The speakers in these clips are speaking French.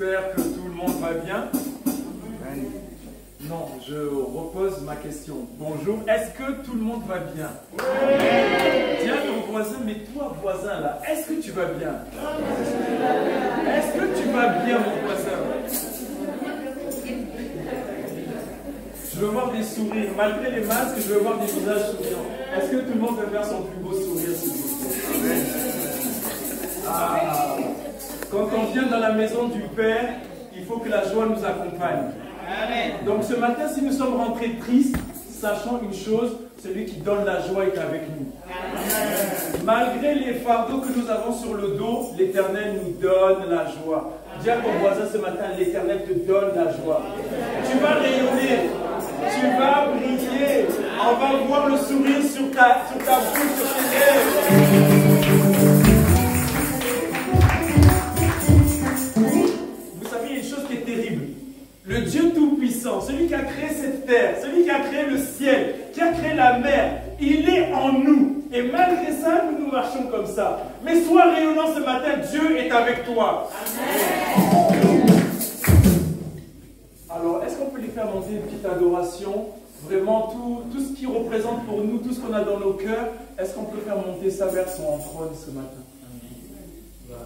J'espère que tout le monde va bien. Non, je repose ma question. Bonjour, est-ce que tout le monde va bien? Oui. Dis à ton voisin, mais toi voisin là, est-ce que tu vas bien? Est-ce que tu vas bien mon voisin? Je veux voir des sourires. Malgré les masques, je veux voir des visages souriants. Est-ce que tout le monde veut faire son plus beau sourire s'il vous plaît? Ah. Quand on vient dans la maison du Père, il faut que la joie nous accompagne. Amen. Donc ce matin, si nous sommes rentrés tristes, sachons une chose, celui qui donne la joie est avec nous. Amen. Malgré les fardeaux que nous avons sur le dos, l'Éternel nous donne la joie. Dis à ton voisin ce matin, l'Éternel te donne la joie. Tu vas rayonner, tu vas briller, on va voir le sourire sur ta bouche, sur tes lèvres. Le Dieu Tout-Puissant, celui qui a créé cette terre, celui qui a créé le ciel, qui a créé la mer, il est en nous. Et malgré ça, nous marchons comme ça. Mais sois rayonnant ce matin, Dieu est avec toi. Amen. Alors, est-ce qu'on peut lui faire monter une petite adoration? Vraiment, tout ce qui représente pour nous, tout ce qu'on a dans nos cœurs, est-ce qu'on peut faire monter ça vers son trône ce matin? Voilà.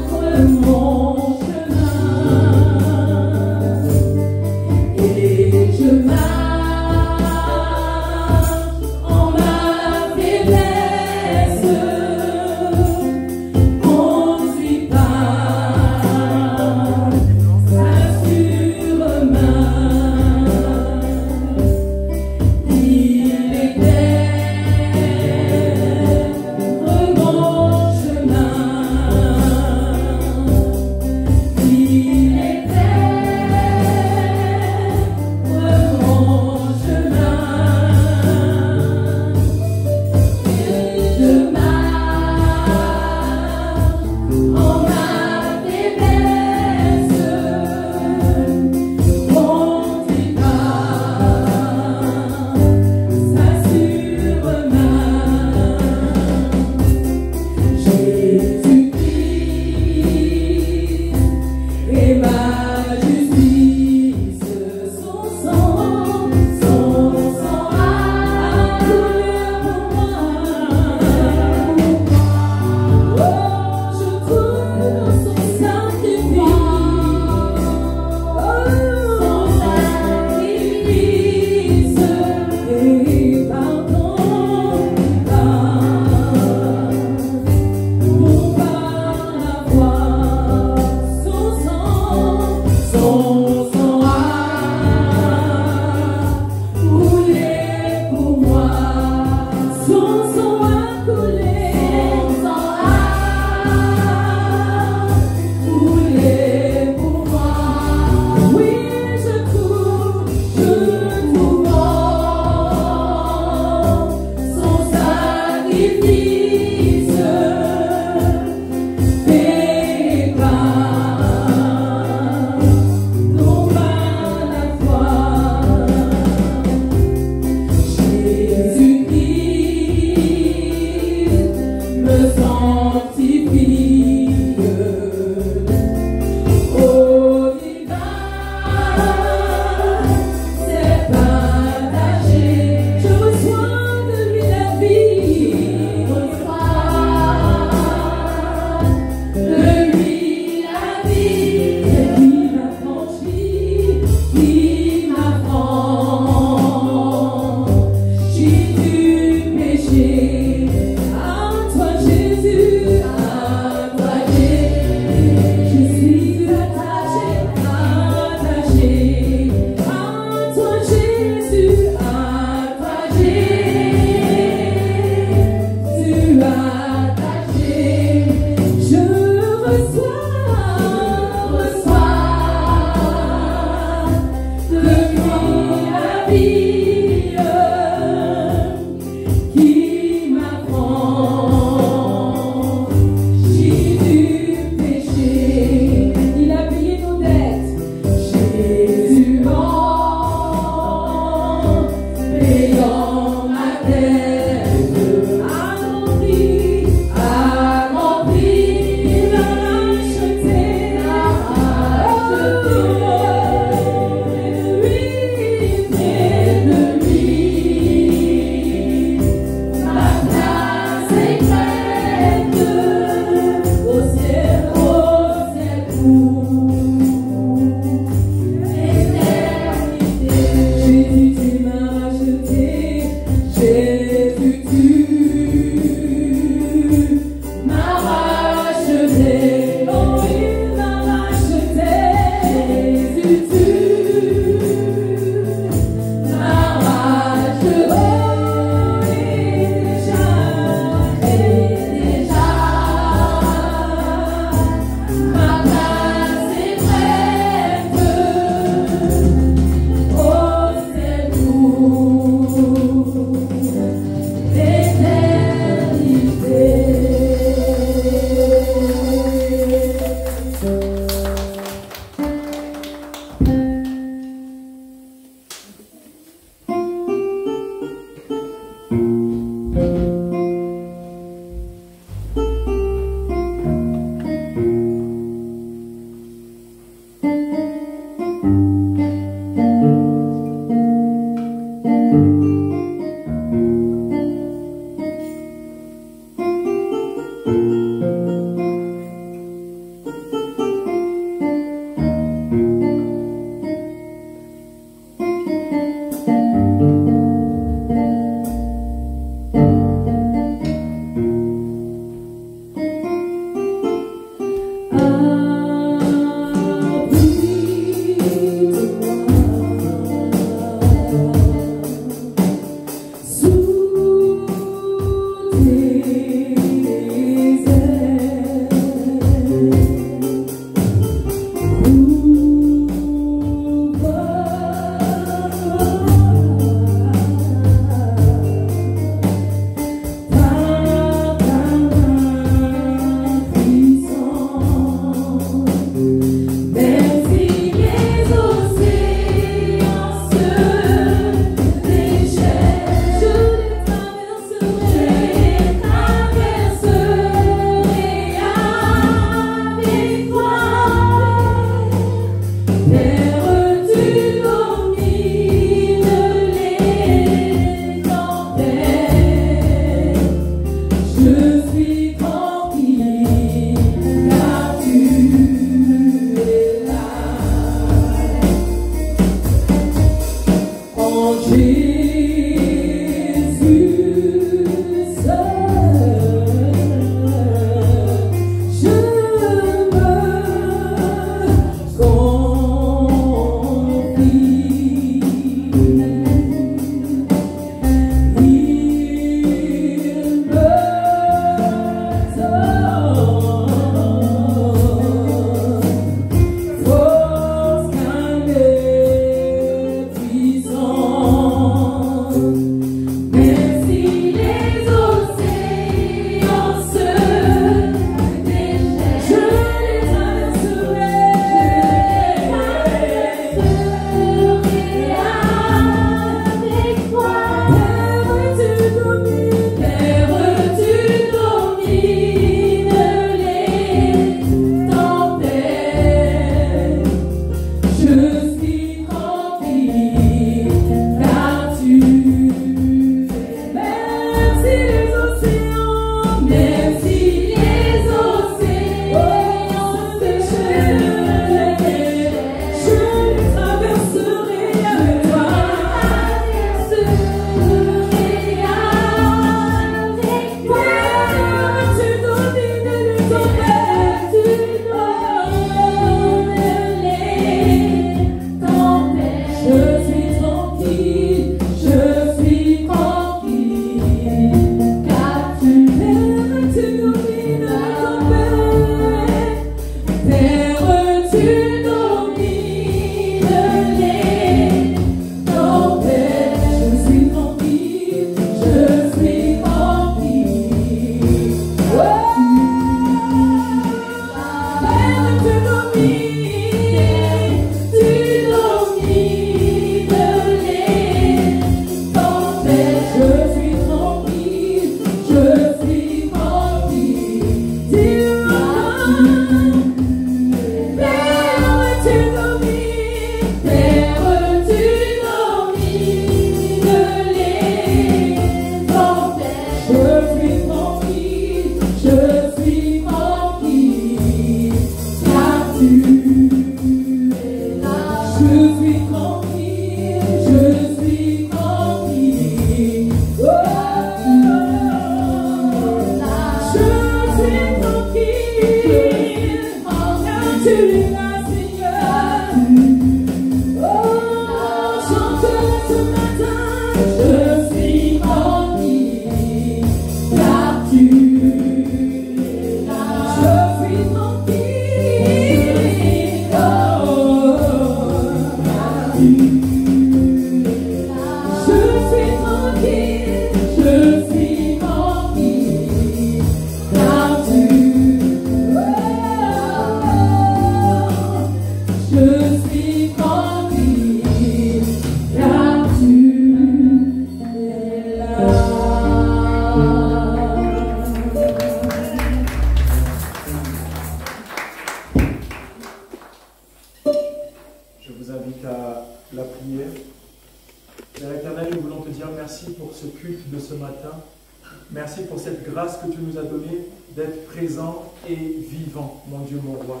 Merci pour cette grâce que tu nous as donnée d'être présent et vivant, mon Dieu, mon roi.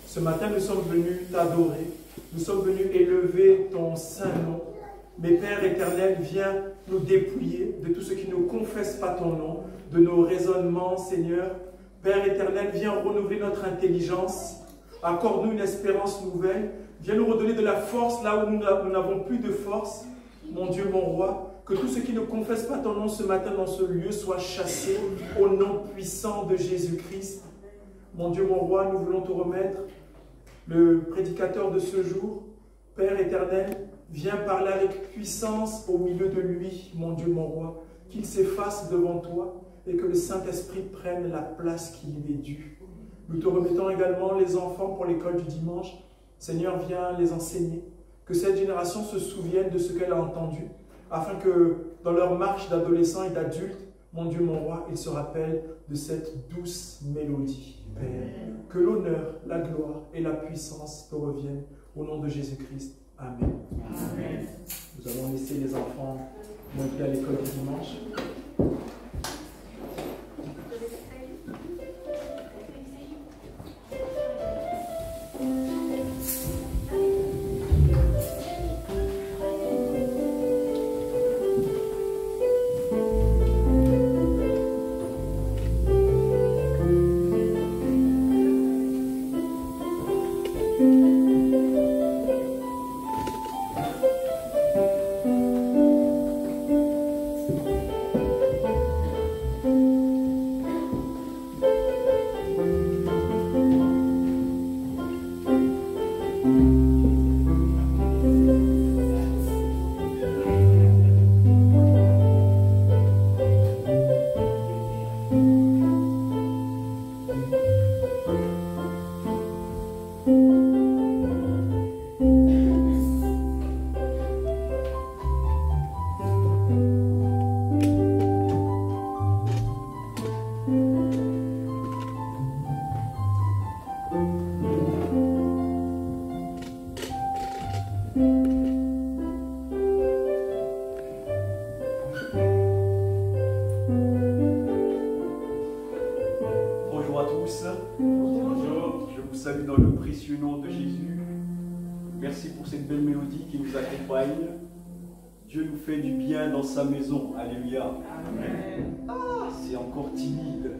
Ce matin, nous sommes venus t'adorer, nous sommes venus élever ton saint nom. Mais Père éternel, viens nous dépouiller de tout ce qui ne confesse pas ton nom, de nos raisonnements, Seigneur. Père éternel, viens renouveler notre intelligence, accorde-nous une espérance nouvelle, viens nous redonner de la force là où nous n'avons plus de force, mon Dieu, mon roi. Que tout ce qui ne confesse pas ton nom ce matin dans ce lieu soit chassé au nom puissant de Jésus-Christ. Mon Dieu, mon roi, nous voulons te remettre le prédicateur de ce jour. Père éternel, viens parler avec puissance au milieu de lui, mon Dieu, mon roi. Qu'il s'efface devant toi et que le Saint-Esprit prenne la place qui lui est due. Nous te remettons également les enfants pour l'école du dimanche. Seigneur, viens les enseigner. Que cette génération se souvienne de ce qu'elle a entendu, afin que dans leur marche d'adolescents et d'adultes, mon Dieu, mon roi, ils se rappellent de cette douce mélodie, Père. Que l'honneur, la gloire et la puissance te reviennent au nom de Jésus-Christ. Amen. Amen. Nous allons laisser les enfants monter à l'école du dimanche. Dieu nous fait du bien dans sa maison. Alléluia. Ah, c'est encore timide.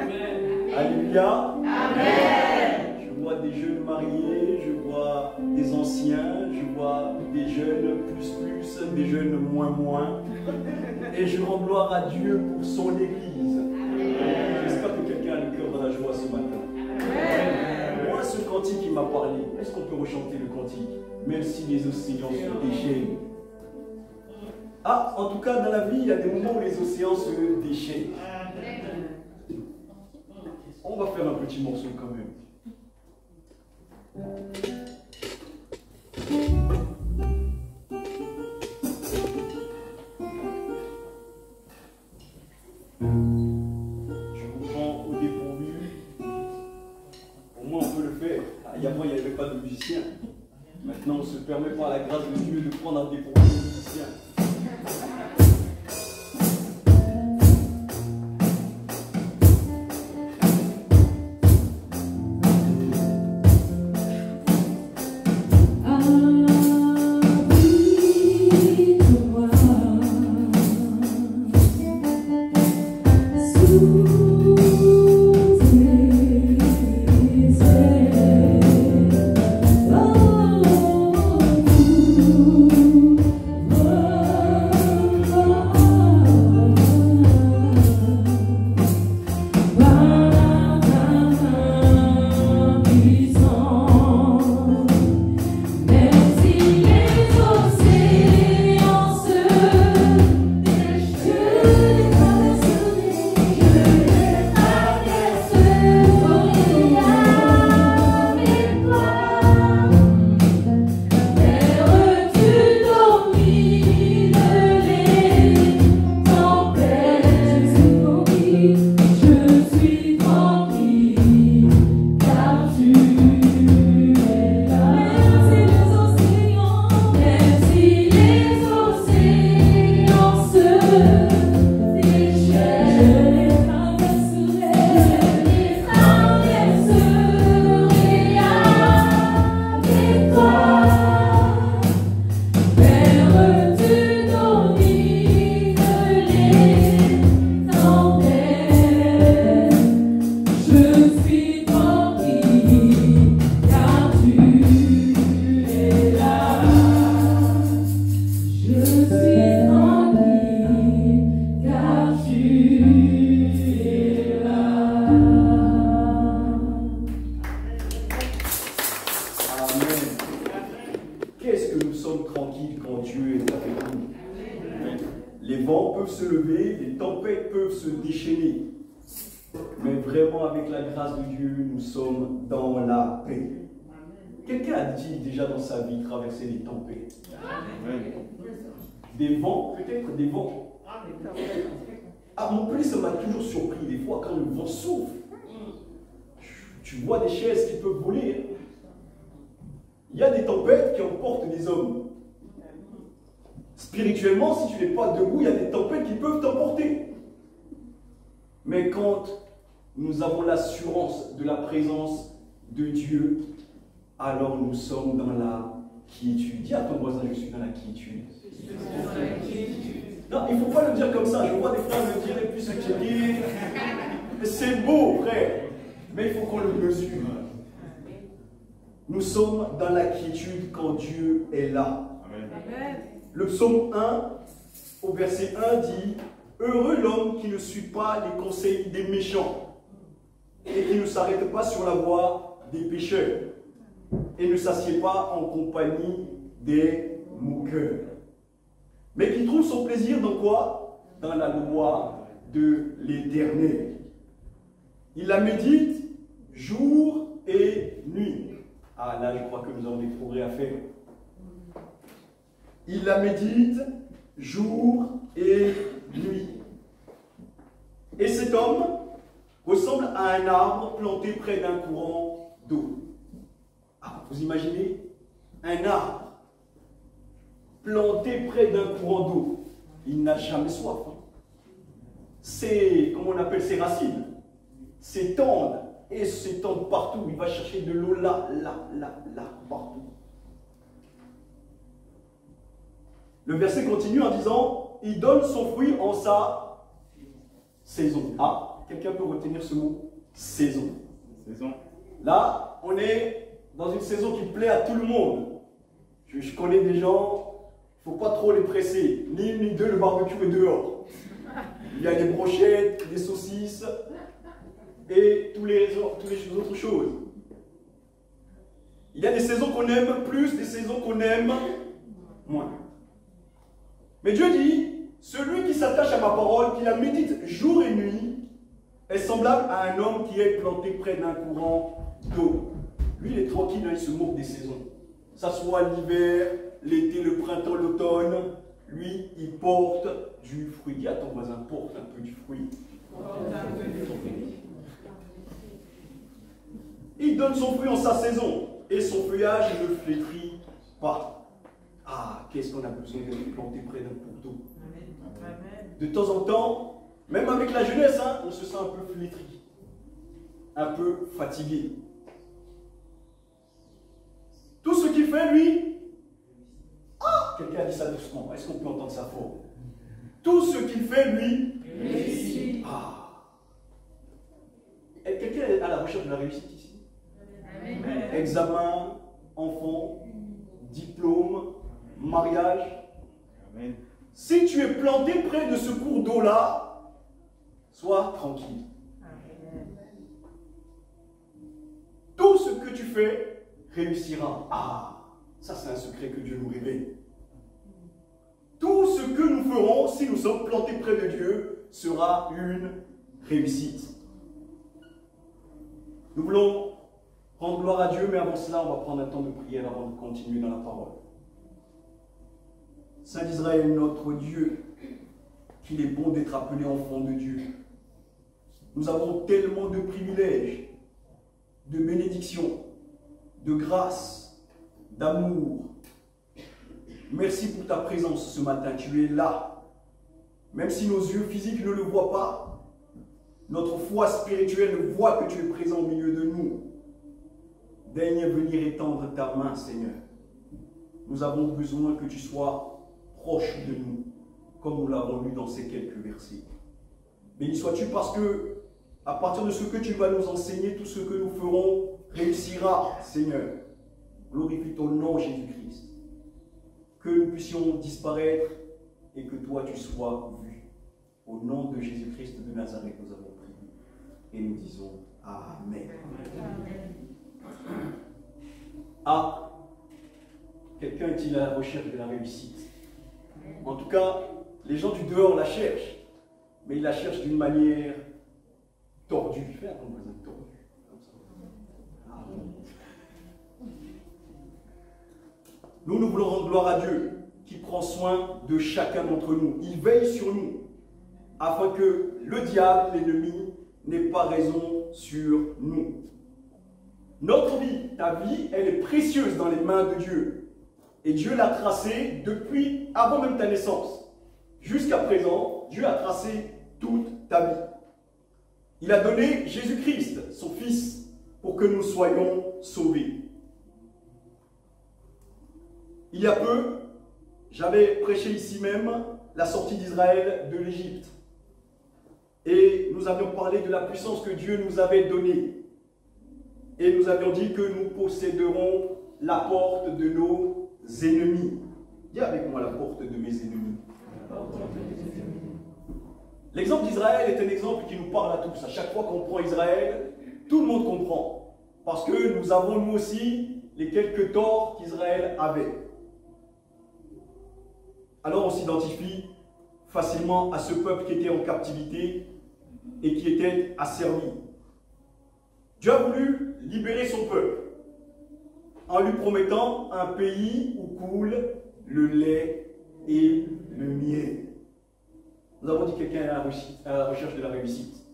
Amen. Alléluia. Amen. Je vois des jeunes mariés, je vois des anciens, je vois des jeunes plus, des jeunes moins. Et je rends gloire à Dieu pour son Église. J'espère que quelqu'un a le cœur dans la joie ce matin. Amen. Moi, ce cantique qui m'a parlé, est-ce qu'on peut rechanter le cantique? Même si les océans se déchaînent. Ah, en tout cas, dans la vie, il y a des moments où les océans se déchaînent. On va faire un petit morceau quand même. Je vous prends au dépourvu. Au moins, on peut le faire. Il y a moi, il n'y avait pas de musicien. Maintenant, on se permet par la grâce de Dieu de prendre un dépourvu de musicien. Oh sommes tranquilles quand Dieu est avec nous. Les vents peuvent se lever, les tempêtes peuvent se déchaîner. Mais vraiment, avec la grâce de Dieu, nous sommes dans la paix. Quelqu'un a-t-il déjà dans sa vie traversé les tempêtes? Des vents, peut-être des vents. Ah, mon plus, ça m'a toujours surpris des fois quand le vent souffle. Tu vois des chaises qui peuvent voler. Il y a des tempêtes qui emportent des hommes. Spirituellement, si tu n'es pas debout, il y a des tempêtes qui peuvent t'emporter. Mais quand nous avons l'assurance de la présence de Dieu, alors nous sommes dans la quiétude. Dis à ton voisin, je suis dans la quiétude. Non, il ne faut pas le dire comme ça. Je vois des frères me dire, et puis ce qui dit, c'est beau, frère. Mais il faut qu'on le mesure. Nous sommes dans la quiétude quand Dieu est là. Amen. Le psaume 1, au verset 1, dit « Heureux l'homme qui ne suit pas les conseils des méchants et qui ne s'arrête pas sur la voie des pécheurs et ne s'assied pas en compagnie des moqueurs. Mais qui trouve son plaisir dans quoi? Dans la loi de l'Éternel. Il la médite jour et nuit. » Ah là, je crois que nous avons des progrès à faire. Il la médite jour et nuit. Et cet homme ressemble à un arbre planté près d'un courant d'eau. Ah, vous imaginez? Un arbre planté près d'un courant d'eau. Il n'a jamais soif. C'est, comment on appelle, ses racines s'étendent et s'étendent partout. Il va chercher de l'eau là, partout. Le verset continue en disant, il donne son fruit en sa saison. Ah, quelqu'un peut retenir ce mot? Saison. Saison. Là, on est dans une saison qui plaît à tout le monde. Je connais des gens, il ne faut pas trop les presser. Ni deux, le barbecue est dehors. Il y a des brochettes, des saucisses et toutes les autres choses. Il y a des saisons qu'on aime plus, des saisons qu'on aime moins. Mais Dieu dit, celui qui s'attache à ma parole, qui la médite jour et nuit, est semblable à un homme qui est planté près d'un courant d'eau. Lui, il est tranquille, il se moque des saisons. Que ce soit l'hiver, l'été, le printemps, l'automne, lui, il porte du fruit. Dis à ton voisin, porte un peu du fruit. Il donne son fruit en sa saison, et son feuillage ne flétrit pas. Ah, qu'est-ce qu'on a besoin d'être planté près d'un cours d'eau. De temps en temps, même avec la jeunesse, on se sent un peu flétri, un peu fatigué. Tout ce qu'il fait, lui, quelqu'un a dit ça doucement, est-ce qu'on peut entendre ça fort? Tout ce qu'il fait, lui, réussit. Quelqu'un est à la recherche de la réussite ici? Amen. Examen, enfant, diplôme, mariage. Amen. Si tu es planté près de ce cours d'eau-là, sois tranquille. Amen. Tout ce que tu fais réussira. Ah, ça c'est un secret que Dieu nous révèle. Tout ce que nous ferons, si nous sommes plantés près de Dieu, sera une réussite. Nous voulons rendre gloire à Dieu, mais avant cela, on va prendre un temps de prière avant de continuer dans la parole. Saint d'Israël, notre Dieu, qu'il est bon d'être appelé enfant de Dieu. Nous avons tellement de privilèges, de bénédictions, de grâce, d'amour. Merci pour ta présence ce matin, tu es là. Même si nos yeux physiques ne le voient pas, notre foi spirituelle voit que tu es présent au milieu de nous. Daigne venir étendre ta main, Seigneur. Nous avons besoin que tu sois proche de nous, comme nous l'avons lu dans ces quelques versets. Béni sois-tu parce que, à partir de ce que tu vas nous enseigner, tout ce que nous ferons réussira, Seigneur. Glorifie ton nom, Jésus-Christ. Que nous puissions disparaître et que toi tu sois vu. Au nom de Jésus-Christ de Nazareth, nous avons prié. Et nous disons Amen. Ah, quelqu'un est-il à la recherche de la réussite? En tout cas, les gens du dehors la cherchent, mais ils la cherchent d'une manière tordue. Fais un voisin tordu. Comme ça. Nous voulons rendre gloire à Dieu, qui prend soin de chacun d'entre nous. Il veille sur nous, afin que le diable, l'ennemi, n'ait pas raison sur nous. Notre vie, ta vie, elle est précieuse dans les mains de Dieu. Et Dieu l'a tracée depuis avant même ta naissance. Jusqu'à présent, Dieu a tracé toute ta vie. Il a donné Jésus-Christ, son Fils, pour que nous soyons sauvés. Il y a peu, j'avais prêché ici même la sortie d'Israël de l'Égypte. Et nous avions parlé de la puissance que Dieu nous avait donnée. Et nous avions dit que nous posséderons la porte de nos ennemis. Dis avec moi la porte de mes ennemis. L'exemple d'Israël est un exemple qui nous parle à tous. À chaque fois qu'on prend Israël, tout le monde comprend. Parce que nous avons nous aussi les quelques torts qu'Israël avait. Alors on s'identifie facilement à ce peuple qui était en captivité et qui était asservi. Dieu a voulu libérer son peuple en lui promettant un pays où coule le lait et le miel. Nous avons dit que quelqu'un est à la recherche de la réussite.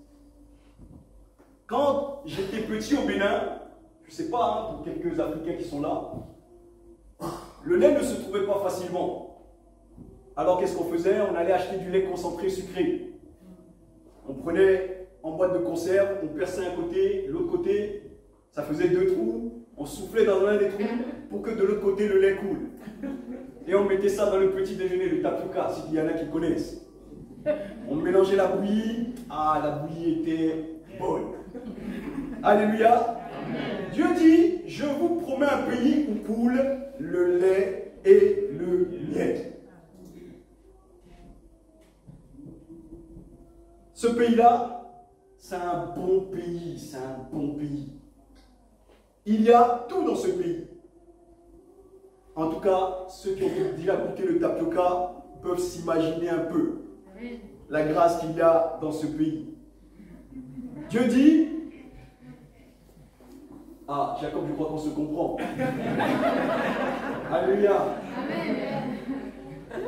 Quand j'étais petit au Bénin, je ne sais pas, pour quelques Africains qui sont là, le lait ne se trouvait pas facilement. Alors qu'est-ce qu'on faisait? On allait acheter du lait concentré sucré. On prenait en boîte de conserve, on perçait un côté, l'autre côté, ça faisait 2 trous, on soufflait dans l'un des trous pour que de l'autre côté le lait coule. Et on mettait ça dans le petit déjeuner, le tapioca, s'il y en a qui connaissent. On mélangeait la bouillie, la bouillie était bonne. Alléluia. Dieu dit, je vous promets un pays où coule le lait et le miel. Ce pays-là, c'est un bon pays, c'est un bon pays. Il y a tout dans ce pays. En tout cas, ceux qui ont déjà goûté le tapioca peuvent s'imaginer un peu la grâce qu'il y a dans ce pays. Dieu dit, Jacob, je crois qu'on se comprend. Alléluia.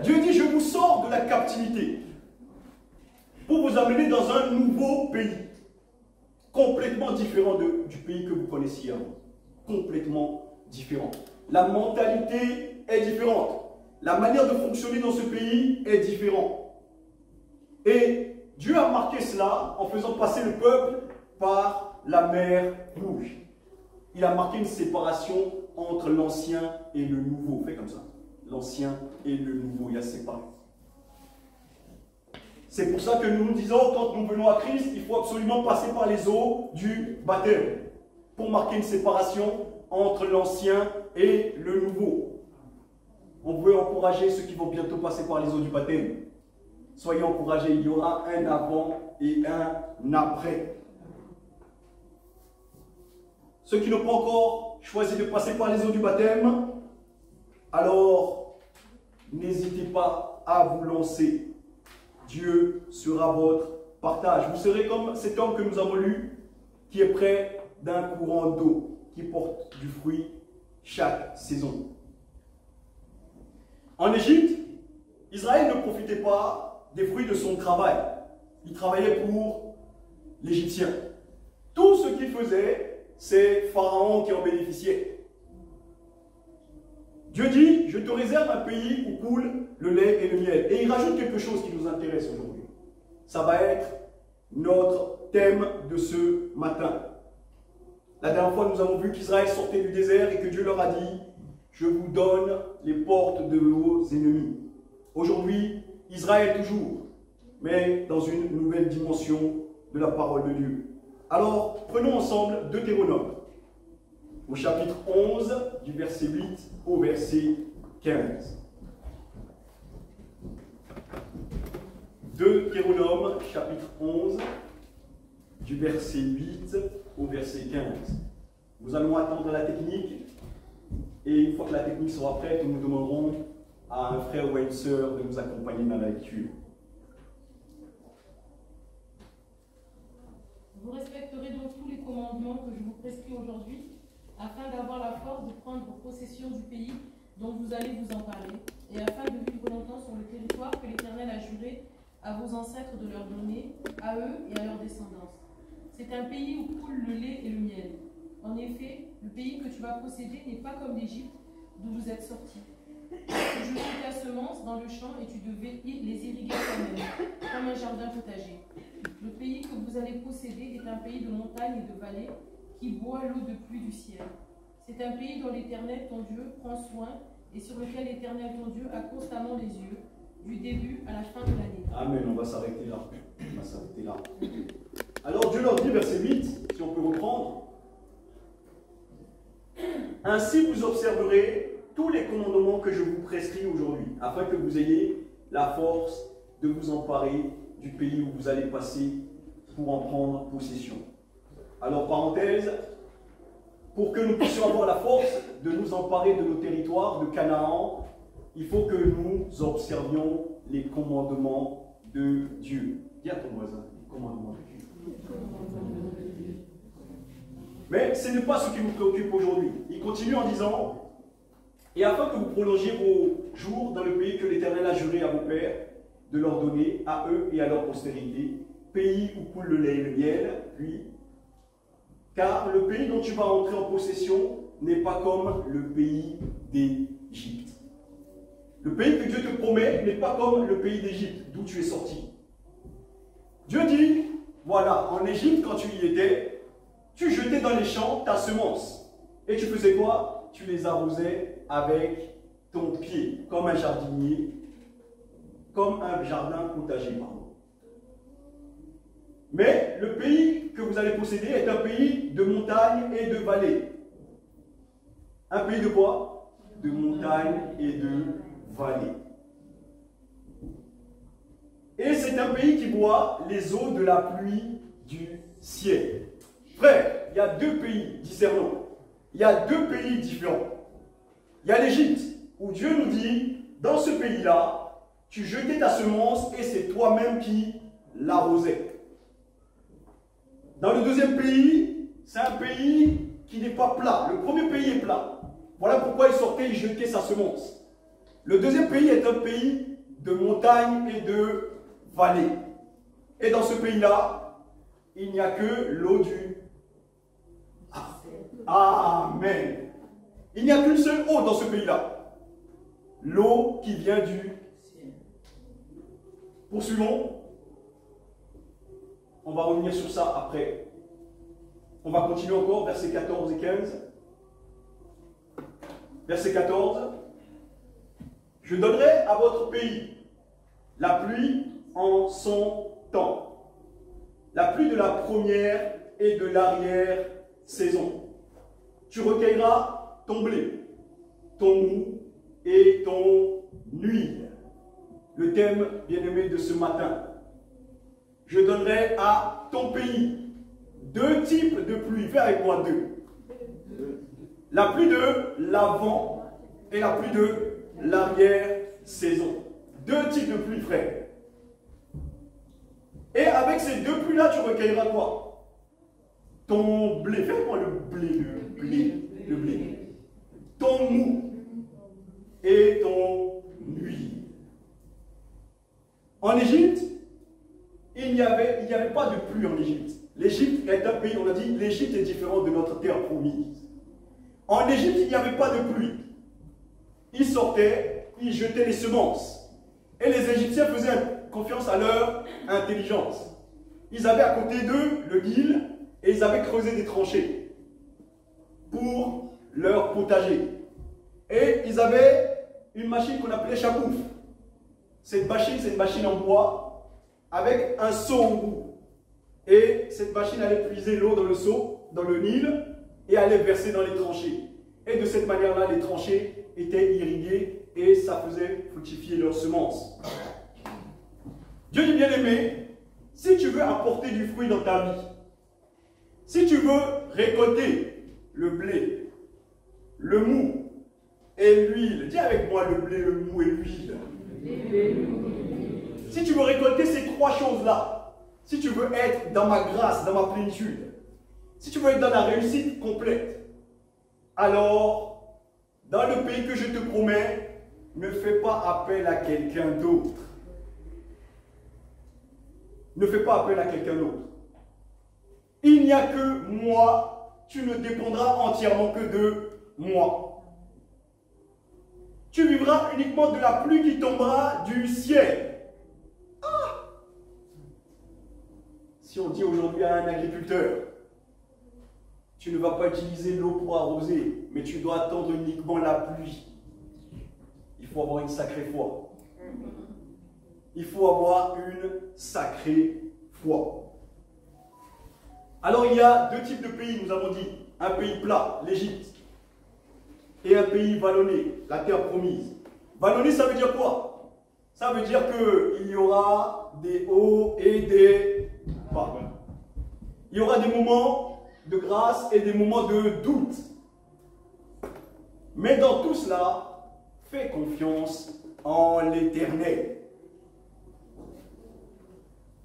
Dieu dit, je vous sors de la captivité pour vous amener dans un nouveau pays, complètement différent du pays que vous connaissiez avant. Complètement différent. La mentalité est différente. La manière de fonctionner dans ce pays est différente. Et Dieu a marqué cela en faisant passer le peuple par la mer Rouge. Il a marqué une séparation entre l'ancien et le nouveau. Fais comme ça. L'ancien et le nouveau, il a séparé. C'est pour ça que nous nous disons, quand nous venons à Christ, il faut absolument passer par les eaux du baptême pour marquer une séparation entre l'ancien et le nouveau. On veut encourager ceux qui vont bientôt passer par les eaux du baptême. Soyez encouragés, il y aura un avant et un après. Ceux qui n'ont pas encore choisi de passer par les eaux du baptême, alors n'hésitez pas à vous lancer. Dieu sera votre partage. Vous serez comme cet homme que nous avons lu, qui est près d'un courant d'eau, qui porte du fruit chaque saison. En Égypte, Israël ne profitait pas des fruits de son travail. Il travaillait pour l'Égyptien. Tout ce qu'il faisait, c'est Pharaon qui en bénéficiait. Dieu dit, je te réserve un pays où coule le lait et le miel. Et il rajoute quelque chose qui nous intéresse aujourd'hui. Ça va être notre thème de ce matin. La dernière fois, nous avons vu qu'Israël sortait du désert et que Dieu leur a dit, je vous donne les portes de vos ennemis. Aujourd'hui, Israël toujours, mais dans une nouvelle dimension de la parole de Dieu. Alors, prenons ensemble Deutéronome, au chapitre 11, du verset 8 au verset 15. Deutéronome, chapitre 11, du verset 8 au verset 15. Nous allons attendre la technique Et une fois que la technique sera prête, nous demanderons à un frère ou à une sœur de nous accompagner dans la lecture. Vous respecterez donc tous les commandements que je vous prescris aujourd'hui, afin d'avoir la force de prendre possession du pays dont vous allez vous emparer, et afin de vivre longtemps sur le territoire que l'Éternel a juré à vos ancêtres de leur donner, à eux et à leur descendance. C'est un pays où coule le lait et le miel. En effet, le pays que tu vas posséder n'est pas comme l'Égypte, d'où vous êtes sortis. Tu jetais ta semence dans le champ et tu devais les irriguer toi-même, comme un jardin potager. Le pays que vous allez posséder est un pays de montagnes et de vallées qui boit l'eau de pluie du ciel. C'est un pays dont l'Éternel, ton Dieu, prend soin et sur lequel l'Éternel, ton Dieu, a constamment les yeux, du début à la fin de l'année. Amen, on va s'arrêter là. On va s'arrêter là. Alors Dieu leur dit, verset 8, si on peut reprendre. Ainsi vous observerez tous les commandements que je vous prescris aujourd'hui, afin que vous ayez la force de vous emparer du pays où vous allez passer pour en prendre possession. Alors, parenthèse, pour que nous puissions avoir la force de nous emparer de nos territoires, de Canaan, il faut que nous observions les commandements de Dieu. Dis à ton voisin, les commandements de Dieu. Mais ce n'est pas ce qui nous préoccupe aujourd'hui. Il continue en disant, et afin que vous prolongiez vos jours dans le pays que l'Éternel a juré à vos pères de leur donner, à eux et à leur postérité, pays où coule le lait et le miel, puis, car le pays dont tu vas entrer en possession n'est pas comme le pays d'Égypte. Le pays que Dieu te promet n'est pas comme le pays d'Égypte, d'où tu es sorti. Dieu dit, voilà, en Égypte, quand tu y étais, tu jetais dans les champs ta semence. Et tu faisais quoi? Tu les arrosais avec ton pied, comme un jardinier, comme un jardin potager, pardon. Mais le pays que vous allez posséder est un pays de montagnes et de vallées. Un pays de quoi? De montagnes et de vallées. Et c'est un pays qui boit les eaux de la pluie du ciel. Frère, il y a deux pays discernants. Il y a deux pays différents. Il y a l'Égypte, où Dieu nous dit, dans ce pays-là, tu jetais ta semence et c'est toi-même qui l'arrosais. Dans le deuxième pays, c'est un pays qui n'est pas plat. Le premier pays est plat. Voilà pourquoi il sortait, il jetait sa semence. Le deuxième pays est un pays de montagnes et de vallées. Et dans ce pays-là, il n'y a que l'eau du... Amen. Il n'y a qu'une seule eau dans ce pays-là. L'eau qui vient du... Poursuivons. On va revenir sur ça après. On va continuer encore, versets 14 et 15. Verset 14. Je donnerai à votre pays la pluie en son temps. La pluie de la première et de l'arrière-saison. Tu recueilleras ton blé, ton mou et ton huile. Le thème bien-aimé de ce matin. Je donnerai à ton pays deux types de pluie. Fais avec moi deux. La pluie de l'avant et la pluie de l'arrière-saison. Deux types de pluie, frère. Et avec ces deux pluies-là, tu recueilleras quoi? Ton blé. Fais avec moi le blé. Ton mou et ton huile. En Égypte, il n'y avait pas de pluie en Égypte. L'Égypte est un pays, on a dit, l'Égypte est différent de notre terre promise. En Égypte, il n'y avait pas de pluie. Ils sortaient, ils jetaient les semences. Et les Égyptiens faisaient confiance à leur intelligence. Ils avaient à côté d'eux le Nil et ils avaient creusé des tranchées pour leur potager. Et ils avaient une machine qu'on appelait chapouf. Cette machine, c'est une machine en bois avec un seau au bout. Et cette machine allait puiser l'eau dans le seau, dans le Nil, et allait verser dans les tranchées. Et de cette manière-là, les tranchées étaient irriguées et ça faisait fructifier leurs semences. Dieu dit bien-aimé, si tu veux apporter du fruit dans ta vie, si tu veux récolter le blé, le mou et l'huile. Dis avec moi le blé, le mou et l'huile. Si tu veux récolter ces trois choses-là, si tu veux être dans ma grâce, dans ma plénitude, si tu veux être dans la réussite complète, alors, dans le pays que je te promets, ne fais pas appel à quelqu'un d'autre. Ne fais pas appel à quelqu'un d'autre. Il n'y a que moi, tu ne dépendras entièrement que de moi. Tu vivras uniquement de la pluie qui tombera du ciel. Si on dit aujourd'hui à un agriculteur, tu ne vas pas utiliser l'eau pour arroser, mais tu dois attendre uniquement la pluie. Il faut avoir une sacrée foi. Il faut avoir une sacrée foi. Alors il y a deux types de pays, nous avons dit. Un pays plat, l'Égypte, et un pays vallonné, la terre promise. Vallonné, ça veut dire quoi? Ça veut dire qu'il y aura des hauts et des bas. Il y aura des moments de grâce et des moments de doute. Mais dans tout cela, fais confiance en l'Éternel.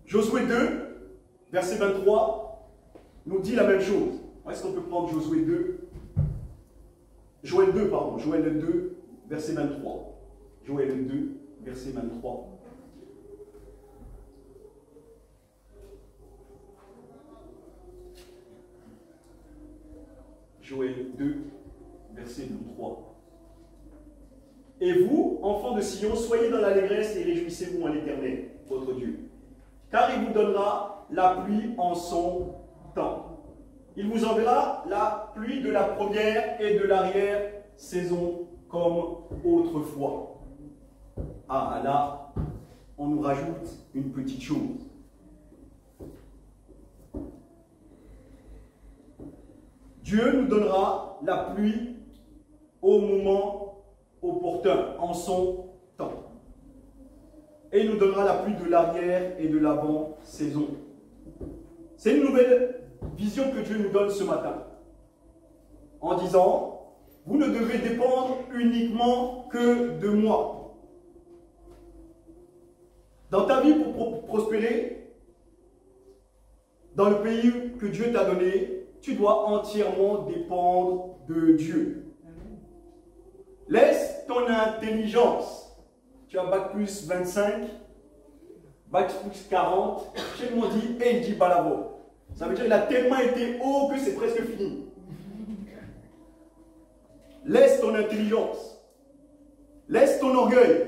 Josué 2, verset 23, nous dit la même chose. Est-ce qu'on peut prendre Josué 2? Joël 2, pardon. Joël 2, verset 23. Joël 2, verset 23. Joël 2, verset 23. Et vous, enfants de Sion, soyez dans l'allégresse et réjouissez-vous en l'Éternel, votre Dieu. Car il vous donnera la pluie en son temps. Il vous enverra la pluie de la première et de l'arrière-saison comme autrefois. Ah, là, on nous rajoute une petite chose. Dieu nous donnera la pluie au moment opportun, en son temps. Et il nous donnera la pluie de l'arrière et de l'avant-saison. C'est une nouvelle vision que Dieu nous donne ce matin. En disant, vous ne devez dépendre uniquement que de moi. Dans ta vie, pour prospérer, dans le pays que Dieu t'a donné, tu dois entièrement dépendre de Dieu. Laisse ton intelligence. Tu as bac plus 25, bac plus 40. Chez nous on dit et il dit balavo. Ça veut dire qu'il a tellement été haut que c'est presque fini. Laisse ton intelligence. Laisse ton orgueil.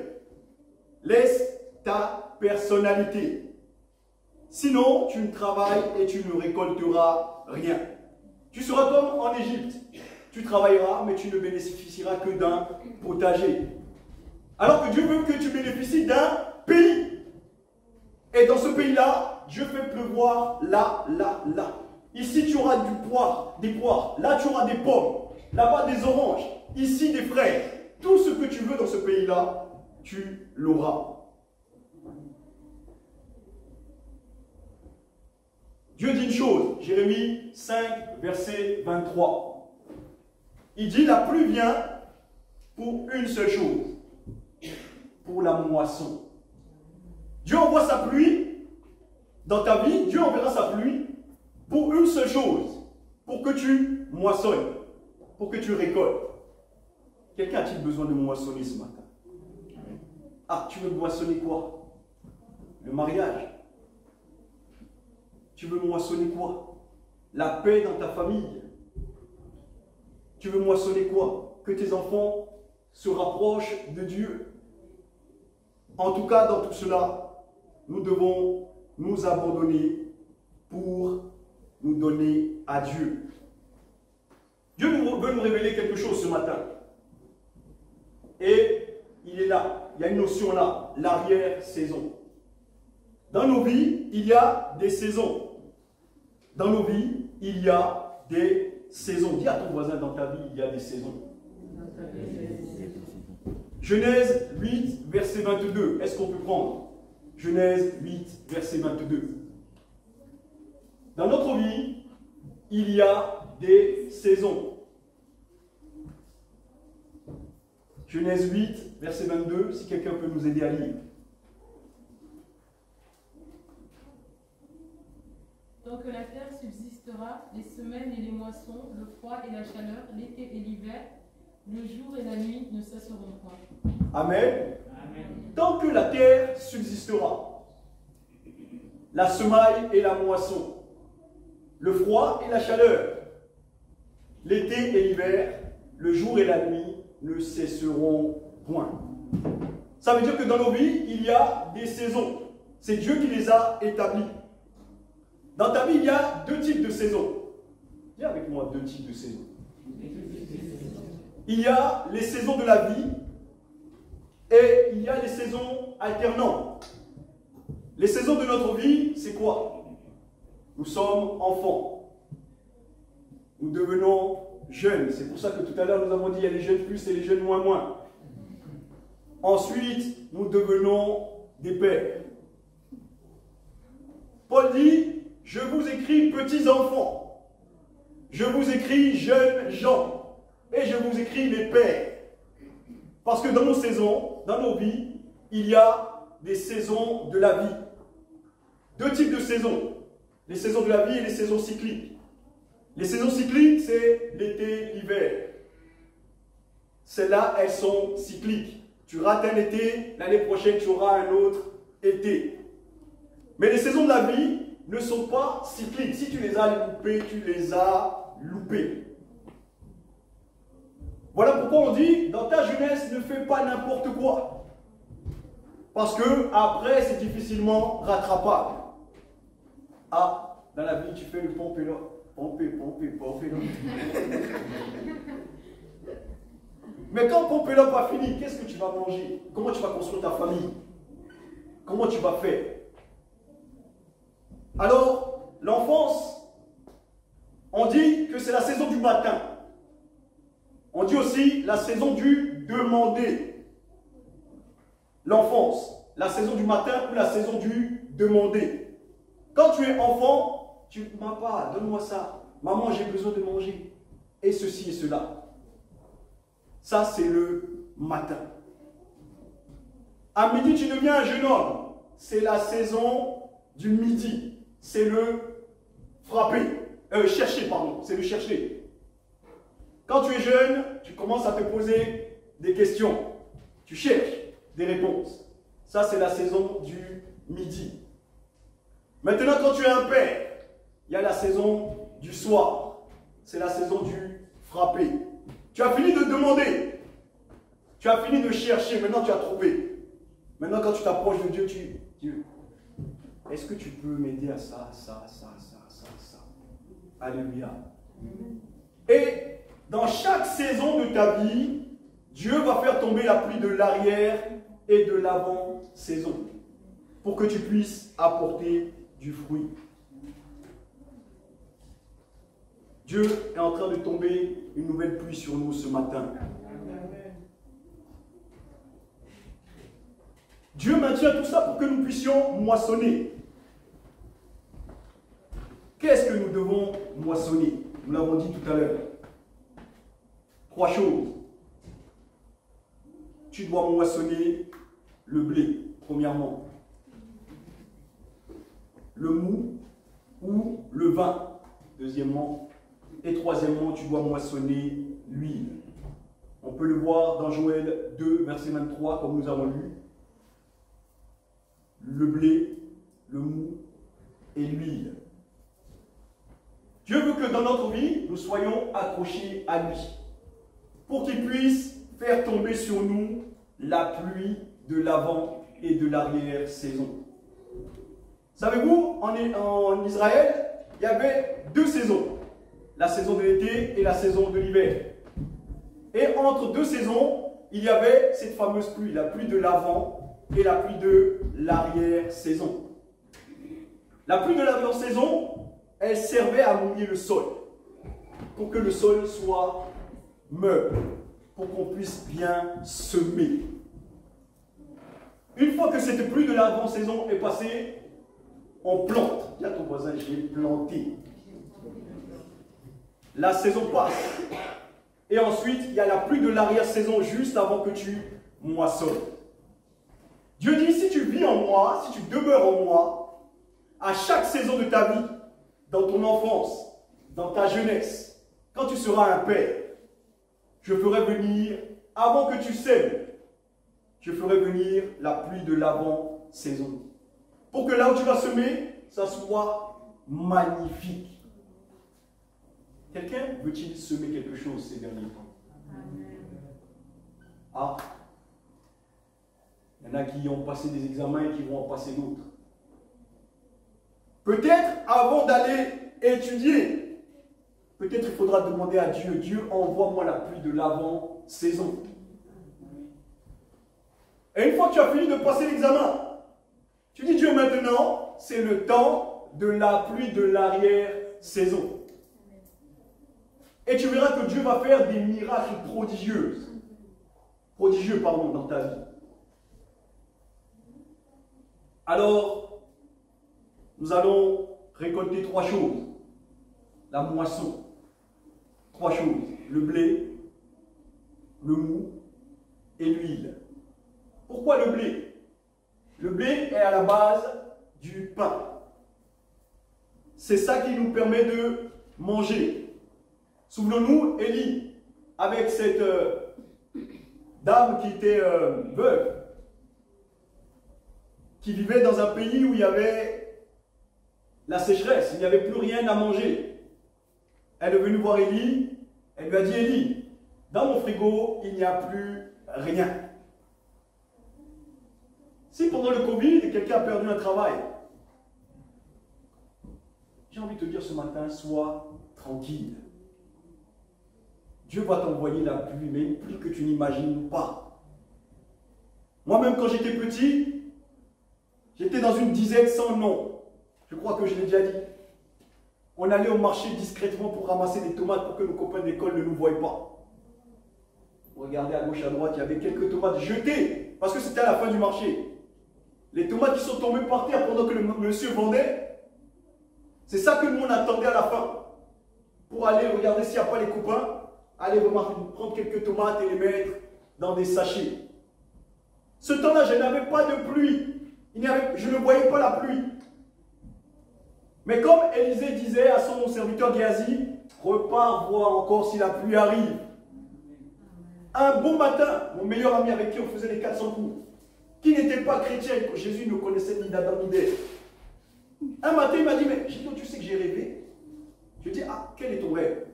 Laisse ta personnalité. Sinon, tu ne travailles et tu ne récolteras rien. Tu seras comme en Égypte. Tu travailleras, mais tu ne bénéficieras que d'un potager. Alors que Dieu veut que tu bénéficies d'un pays. Et dans ce pays-là, Dieu fait pleuvoir là, là, là. Ici, tu auras des poires. Là, tu auras des pommes. Là-bas, des oranges. Ici, des fraises. Tout ce que tu veux dans ce pays-là, tu l'auras. Dieu dit une chose, Jérémie 5, verset 23. Il dit, la pluie vient pour une seule chose, pour la moisson. Dieu envoie sa pluie dans ta vie, Dieu enverra sa pluie pour une seule chose, pour que tu moissonnes, pour que tu récoltes. Quelqu'un a-t-il besoin de moissonner ce matin? Ah, tu veux moissonner quoi? Le mariage. Tu veux moissonner quoi? La paix dans ta famille. Tu veux moissonner quoi? Que tes enfants se rapprochent de Dieu. En tout cas, dans tout cela, nous devons nous abandonner pour nous donner à Dieu. Dieu veut nous révéler quelque chose ce matin. Et il est là. Il y a une notion là, l'arrière-saison. Dans nos vies, il y a des saisons. Dans nos vies, il y a des saisons. Dis à ton voisin, dans ta vie, il y a des saisons. Genèse 8, verset 22. Est-ce qu'on peut prendre? Genèse 8, verset 22. Dans notre vie, il y a des saisons. Genèse 8, verset 22, si quelqu'un peut nous aider à lire. Donc la terre subsistera, les semaines et les moissons, le froid et la chaleur, l'été et l'hiver, le jour et la nuit ne cesseront point. Amen. Amen. Tant que la terre subsistera, la semaille et la moisson, le froid et la chaleur, l'été et l'hiver, le jour et la nuit ne cesseront point. Ça veut dire que dans nos vies, il y a des saisons. C'est Dieu qui les a établies. Dans ta vie, il y a deux types de saisons. Dis avec moi deux types de saisons. Il y a les saisons de la vie et il y a les saisons alternantes. Les saisons de notre vie, c'est quoi? Nous sommes enfants. Nous devenons jeunes. C'est pour ça que tout à l'heure, nous avons dit il y a les jeunes plus et les jeunes moins. Ensuite, nous devenons des pères. Paul dit, je vous écris petits enfants. Je vous écris jeunes gens. Et je vous écris les pères. Parce que dans nos saisons, dans nos vies, il y a des saisons de la vie. Deux types de saisons. Les saisons de la vie et les saisons cycliques. Les saisons cycliques, c'est l'été, l'hiver. Celles-là, elles sont cycliques. Tu rates un été, l'année prochaine, tu auras un autre été. Mais les saisons de la vie ne sont pas cycliques. Si tu les as loupées, tu les as loupées. Voilà pourquoi on dit, dans ta jeunesse, ne fais pas n'importe quoi. Parce que après, c'est difficilement rattrapable. Ah, dans la vie, tu fais le pompé là. Pompé là. Mais quand pompé là pas fini, qu'est-ce que tu vas manger? Comment tu vas construire ta famille? Comment tu vas faire? Alors, l'enfance, on dit que c'est la saison du matin. On dit aussi la saison du demander. L'enfance, la saison du matin ou la saison du demander. Quand tu es enfant, tu ne m'as pas, donne-moi ça. Maman, j'ai besoin de manger. Et ceci et cela. Ça, c'est le matin. À midi, tu deviens un jeune homme. C'est la saison du midi. C'est le frapper. Chercher, pardon. C'est le chercher. Quand tu es jeune, tu commences à te poser des questions. Tu cherches des réponses. Ça, c'est la saison du midi. Maintenant, quand tu es un père, il y a la saison du soir. C'est la saison du frapper. Tu as fini de demander. Tu as fini de chercher. Maintenant, tu as trouvé. Maintenant, quand tu t'approches de Dieu, Dieu, est-ce que tu peux m'aider à ça? Alléluia. Et dans chaque saison de ta vie, Dieu va faire tomber la pluie de l'arrière et de l'avant-saison pour que tu puisses apporter du fruit. Dieu est en train de tomber une nouvelle pluie sur nous ce matin. Dieu maintient tout ça pour que nous puissions moissonner. Qu'est-ce que nous devons moissonner? Nous l'avons dit tout à l'heure. 3 choses. Tu dois moissonner le blé, premièrement. Le mou ou le vin, deuxièmement. Et troisièmement, tu dois moissonner l'huile. On peut le voir dans Joël 2, verset 23, comme nous avons lu. Le blé, le mou et l'huile. Dieu veut que dans notre vie, nous soyons accrochés à lui, pour qu'il puisse faire tomber sur nous la pluie de l'avant et de l'arrière-saison. Savez-vous, en Israël, il y avait 2 saisons, la saison de l'été et la saison de l'hiver. Et entre 2 saisons, il y avait cette fameuse pluie, la pluie de l'avant et la pluie de l'arrière-saison. La pluie de l'avant-saison, elle servait à mouiller le sol, pour que le sol soit meuble, pour qu'on puisse bien semer. Une fois que cette pluie de l'avant-saison est passée, on plante. Dis à ton voisin, j'ai planté. La saison passe. Et ensuite, il y a la pluie de l'arrière-saison juste avant que tu moissonnes. Dieu dit, si tu vis en moi, si tu demeures en moi, à chaque saison de ta vie, dans ton enfance, dans ta jeunesse, quand tu seras un père, je ferai venir, avant que tu sèmes, je ferai venir la pluie de l'avant-saison. Pour que là où tu vas semer, ça soit magnifique. Quelqu'un veut-il semer quelque chose ces derniers temps? Ah, il y en a qui ont passé des examens et qui vont en passer d'autres. Peut-être avant d'aller étudier, peut-être il faudra demander à Dieu, Dieu envoie-moi la pluie de l'avant-saison. Et une fois que tu as fini de passer l'examen, tu dis Dieu maintenant, c'est le temps de la pluie de l'arrière-saison. Et tu verras que Dieu va faire des miracles prodigieux dans ta vie. Alors, nous allons récolter 3 choses. La moisson. 3 choses. Le blé, le mou et l'huile. Pourquoi le blé? Le blé est à la base du pain. C'est ça qui nous permet de manger. Souvenons-nous, Élie, avec cette dame qui était veuve, qui vivait dans un pays où il y avait la sécheresse, il n'y avait plus rien à manger. Elle est venue voir Élie, elle lui a dit, Élie, dans mon frigo, il n'y a plus rien. Si pendant le Covid, quelqu'un a perdu un travail, j'ai envie de te dire ce matin, sois tranquille. Dieu va t'envoyer la pluie, mais une pluie que tu n'imagines pas. Moi-même, quand j'étais petit, j'étais dans une disette sans nom. Je crois que je l'ai déjà dit. On allait au marché discrètement pour ramasser des tomates pour que nos copains d'école ne nous voient pas. Regardez à gauche, à droite, il y avait quelques tomates jetées, parce que c'était à la fin du marché. Les tomates qui sont tombées par terre pendant que le monsieur vendait, c'est ça que nous on attendait à la fin. Pour aller regarder s'il n'y a pas les copains, aller prendre quelques tomates et les mettre dans des sachets. Ce temps-là, je n'avais pas de pluie. Je ne voyais pas la pluie. Mais comme Élisée disait à son serviteur Géasi, repars voir encore si la pluie arrive. Un bon matin, mon meilleur ami avec qui on faisait les 400 coups, qui n'était pas chrétien, Jésus ne connaissait ni d'Adam ni d'Ève. Un matin, il m'a dit, mais Gino, tu sais que j'ai rêvé? Je dis, ah, quel est ton rêve?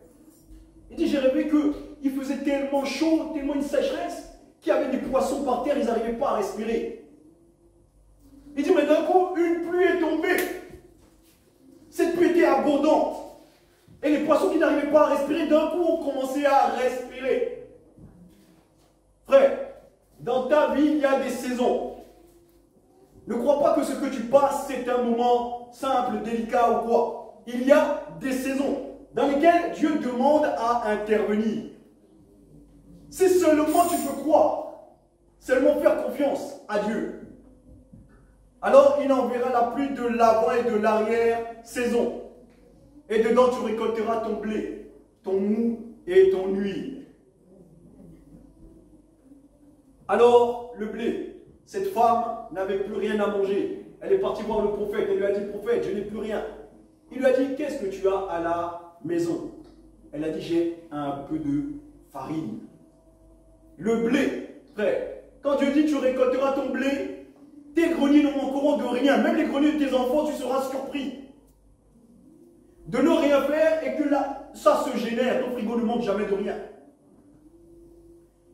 Il dit, j'ai rêvé qu'il faisait tellement chaud, tellement une sécheresse, qu'il y avait des poissons par terre, ils n'arrivaient pas à respirer. Il dit, mais d'un coup, une pluie est tombée. Cette pluie était abondante. Et les poissons qui n'arrivaient pas à respirer, d'un coup, ont commencé à respirer. Frère, dans ta vie, il y a des saisons. Ne crois pas que ce que tu passes, c'est un moment simple, délicat ou quoi. Il y a des saisons dans lesquelles Dieu demande à intervenir. Si seulement tu peux croire, seulement faire confiance à Dieu, alors il enverra la pluie de l'avant et de l'arrière-saison. Et dedans, tu récolteras ton blé, ton mou et ton huile. Alors, le blé, cette femme n'avait plus rien à manger. Elle est partie voir le prophète. Elle lui a dit, prophète, je n'ai plus rien. Il lui a dit, qu'est-ce que tu as à la maison? Elle a dit, j'ai un peu de farine. Le blé, frère, quand Dieu dit, tu récolteras ton blé, tes greniers ne manqueront de rien. Même les greniers de tes enfants, tu seras surpris. De ne rien faire et que là, ça se génère. Ton frigo ne manque jamais de rien.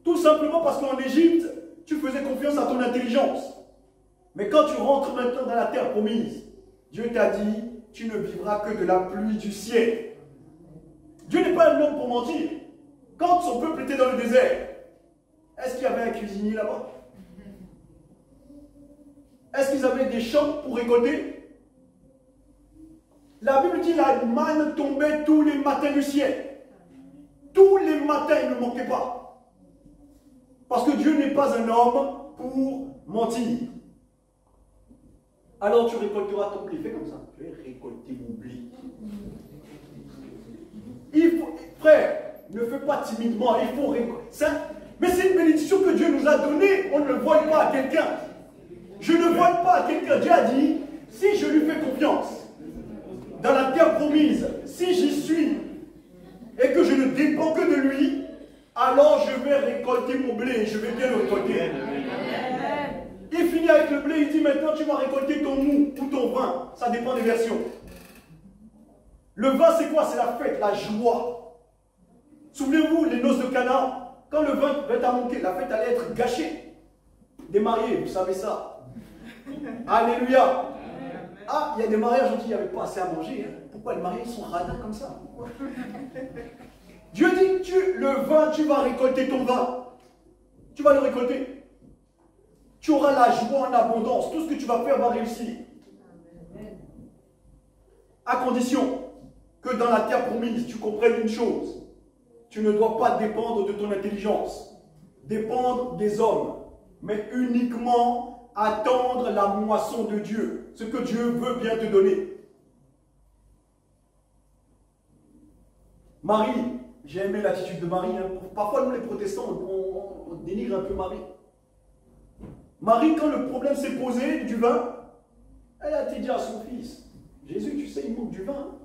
Tout simplement parce qu'en Égypte, tu faisais confiance à ton intelligence. Mais quand tu rentres maintenant dans la terre promise, Dieu t'a dit, tu ne vivras que de la pluie du ciel. Dieu n'est pas un homme pour mentir. Quand son peuple était dans le désert, est-ce qu'il y avait un cuisinier là-bas? Est-ce qu'ils avaient des champs pour récolter? La Bible dit la manne tombait tous les matins du ciel. Tous les matins, il ne manquait pas. Parce que Dieu n'est pas un homme pour mentir. Alors tu récolteras ton blé. Fais comme ça. Je vais récolter mon blé. Frère, ne fais pas timidement, il faut mais c'est une bénédiction que Dieu nous a donnée, on ne le vole pas à quelqu'un. Je ne vole pas à quelqu'un. Dieu a dit, si je lui fais confiance, dans la terre promise, si j'y suis, et que je ne dépends que de lui, alors je vais récolter mon blé, et je vais bien le récolter. Il finit avec le blé, il dit maintenant tu vas récolter ton mou ou ton vin, ça dépend des versions. Le vin c'est quoi? C'est la fête, la joie. Souvenez-vous, les noces de Cana, quand le vin va manquer, la fête allait être gâchée. Des mariés, vous savez ça. Alléluia. Ah, il y a des mariages où il n'y avait pas assez à manger. Hein. Pourquoi les mariés sont radins comme ça? Dieu dit, le vin, tu vas récolter ton vin. Tu vas le récolter. Tu auras la joie en abondance. Tout ce que tu vas faire va réussir. À condition que dans la terre promise, tu comprennes une chose. Tu ne dois pas dépendre de ton intelligence, dépendre des hommes, mais uniquement attendre la moisson de Dieu, ce que Dieu veut bien te donner. Marie, j'ai aimé l'attitude de Marie. Hein. Parfois, nous les protestants, on dénigre un peu Marie. Marie, quand le problème s'est posé du vin, elle a dit à son fils, Jésus, tu sais, il manque du vin.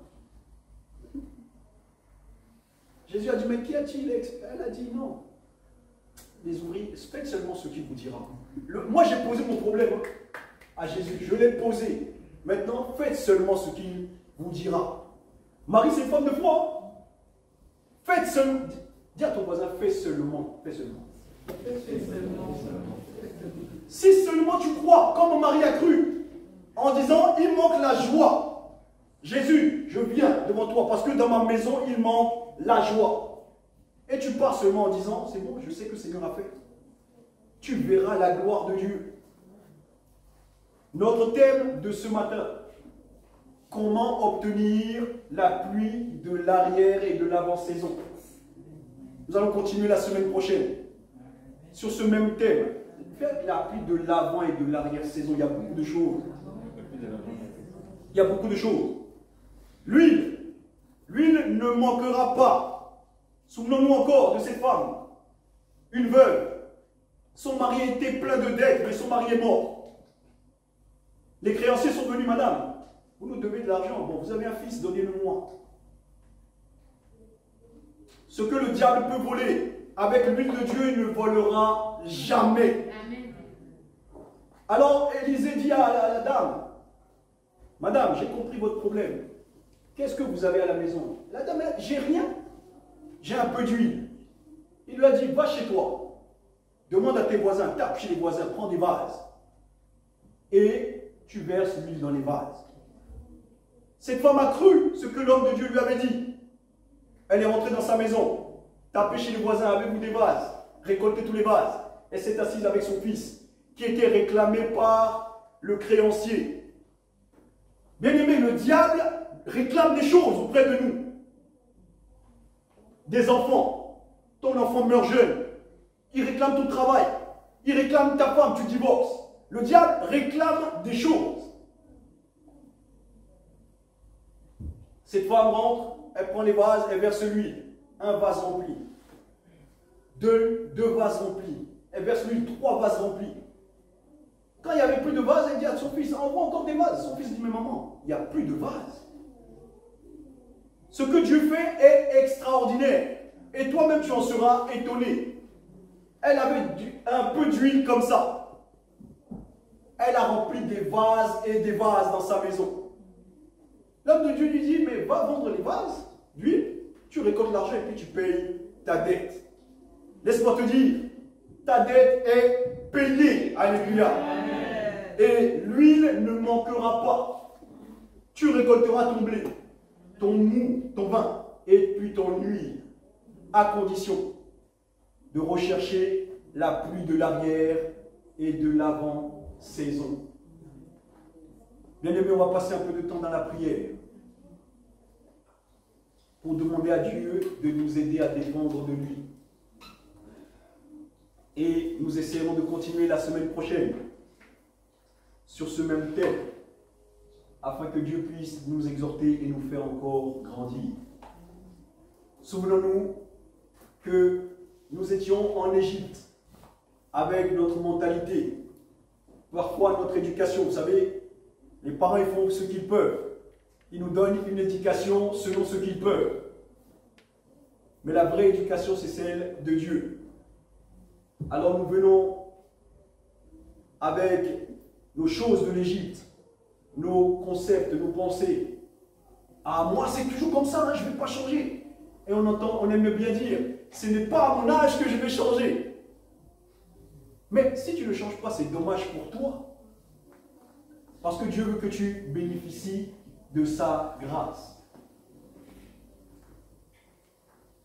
Jésus a dit, mais qu'y a-t-il? Elle a dit, non. Les ouvriers, faites seulement ce qu'il vous dira. Moi, j'ai posé mon problème à Jésus. Je l'ai posé. Maintenant, faites seulement ce qu'il vous dira. Marie, c'est une femme de foi. Faites seulement. Dis à ton voisin, fais seulement. Fais seulement. Fais seulement. Si seulement tu crois, comme Marie a cru, en disant, il manque la joie. Jésus, je viens devant toi parce que dans ma maison, il manque la joie. Et tu pars seulement en disant, c'est bon, je sais que le Seigneur a fait. Tu verras la gloire de Dieu. Notre thème de ce matin, comment obtenir la pluie de l'arrière et de l'avant-saison. Nous allons continuer la semaine prochaine sur ce même thème. La pluie de l'avant et de l'arrière-saison, il y a beaucoup de choses. Il y a beaucoup de choses. L'huile ne manquera pas. Souvenons-nous encore de cette femme, une veuve. Son mari était plein de dettes, mais son mari est mort. Les créanciers sont venus, madame, vous nous devez de l'argent. Bon, vous avez un fils, donnez-le-moi. Ce que le diable peut voler, avec l'huile de Dieu, il ne volera jamais. Amen. Alors, Élisée dit à la dame, madame, j'ai compris votre problème. Qu'est-ce que vous avez à la maison? La dame, j'ai rien. J'ai un peu d'huile. Il lui a dit, va chez toi. Demande à tes voisins, tape chez les voisins, prends des vases. Et tu verses l'huile dans les vases. Cette femme a cru ce que l'homme de Dieu lui avait dit. Elle est rentrée dans sa maison, tapée chez les voisins, avez-vous des vases? Récoltez tous les vases. Elle s'est assise avec son fils, qui était réclamé par le créancier. Bien aimé, le diable réclame des choses auprès de nous. Des enfants. Ton enfant meurt jeune. Il réclame ton travail. Il réclame ta femme, tu divorces. Le diable réclame des choses. Cette femme rentre, elle prend les vases, elle verse l'huile. Un vase rempli. Deux vases remplis. Elle verse l'huile, 3 vases remplis. Quand il n'y avait plus de vases, elle dit à son fils, envoie encore des vases. Son fils dit, mais maman, il n'y a plus de vases. Ce que Dieu fait est extraordinaire. Et toi-même, tu en seras étonné. Elle avait un peu d'huile comme ça. Elle a rempli des vases et des vases dans sa maison. L'homme de Dieu lui dit, mais va vendre les vases d'huile, tu récoltes l'argent et puis tu payes ta dette. Laisse-moi te dire, ta dette est payée. Alléluia. Et l'huile ne manquera pas. Tu récolteras ton blé, ton mou, ton vin, et puis ton huile, à condition de rechercher la pluie de l'arrière et de l'avant-saison. Bien aimé, on va passer un peu de temps dans la prière pour demander à Dieu de nous aider à dépendre de lui. Et nous essayerons de continuer la semaine prochaine sur ce même thème, afin que Dieu puisse nous exhorter et nous faire encore grandir. Souvenons-nous que nous étions en Égypte avec notre mentalité, parfois notre éducation. Vous savez, les parents ils font ce qu'ils peuvent. Ils nous donnent une éducation selon ce qu'ils peuvent. Mais la vraie éducation, c'est celle de Dieu. Alors nous venons avec nos choses de l'Égypte, nos concepts, nos pensées. Ah, moi c'est toujours comme ça, hein, je ne vais pas changer. Et on aime bien dire, ce n'est pas à mon âge que je vais changer. Mais si tu ne changes pas, c'est dommage pour toi. Parce que Dieu veut que tu bénéficies de sa grâce.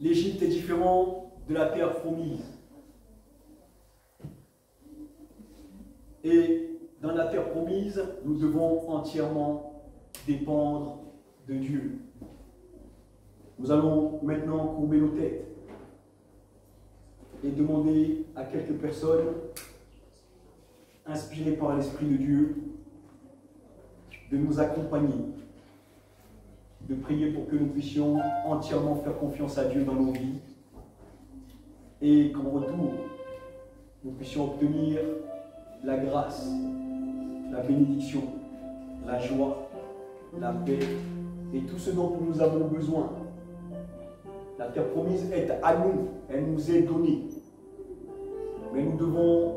L'Égypte est différent de la terre promise. Et dans la terre promise, nous devons entièrement dépendre de Dieu. Nous allons maintenant courber nos têtes et demander à quelques personnes inspirées par l'Esprit de Dieu de nous accompagner, de prier pour que nous puissions entièrement faire confiance à Dieu dans nos vies et qu'en retour, nous puissions obtenir la grâce, la bénédiction, la joie, la paix et tout ce dont nous avons besoin. La terre promise est à nous, elle nous est donnée. Mais nous devons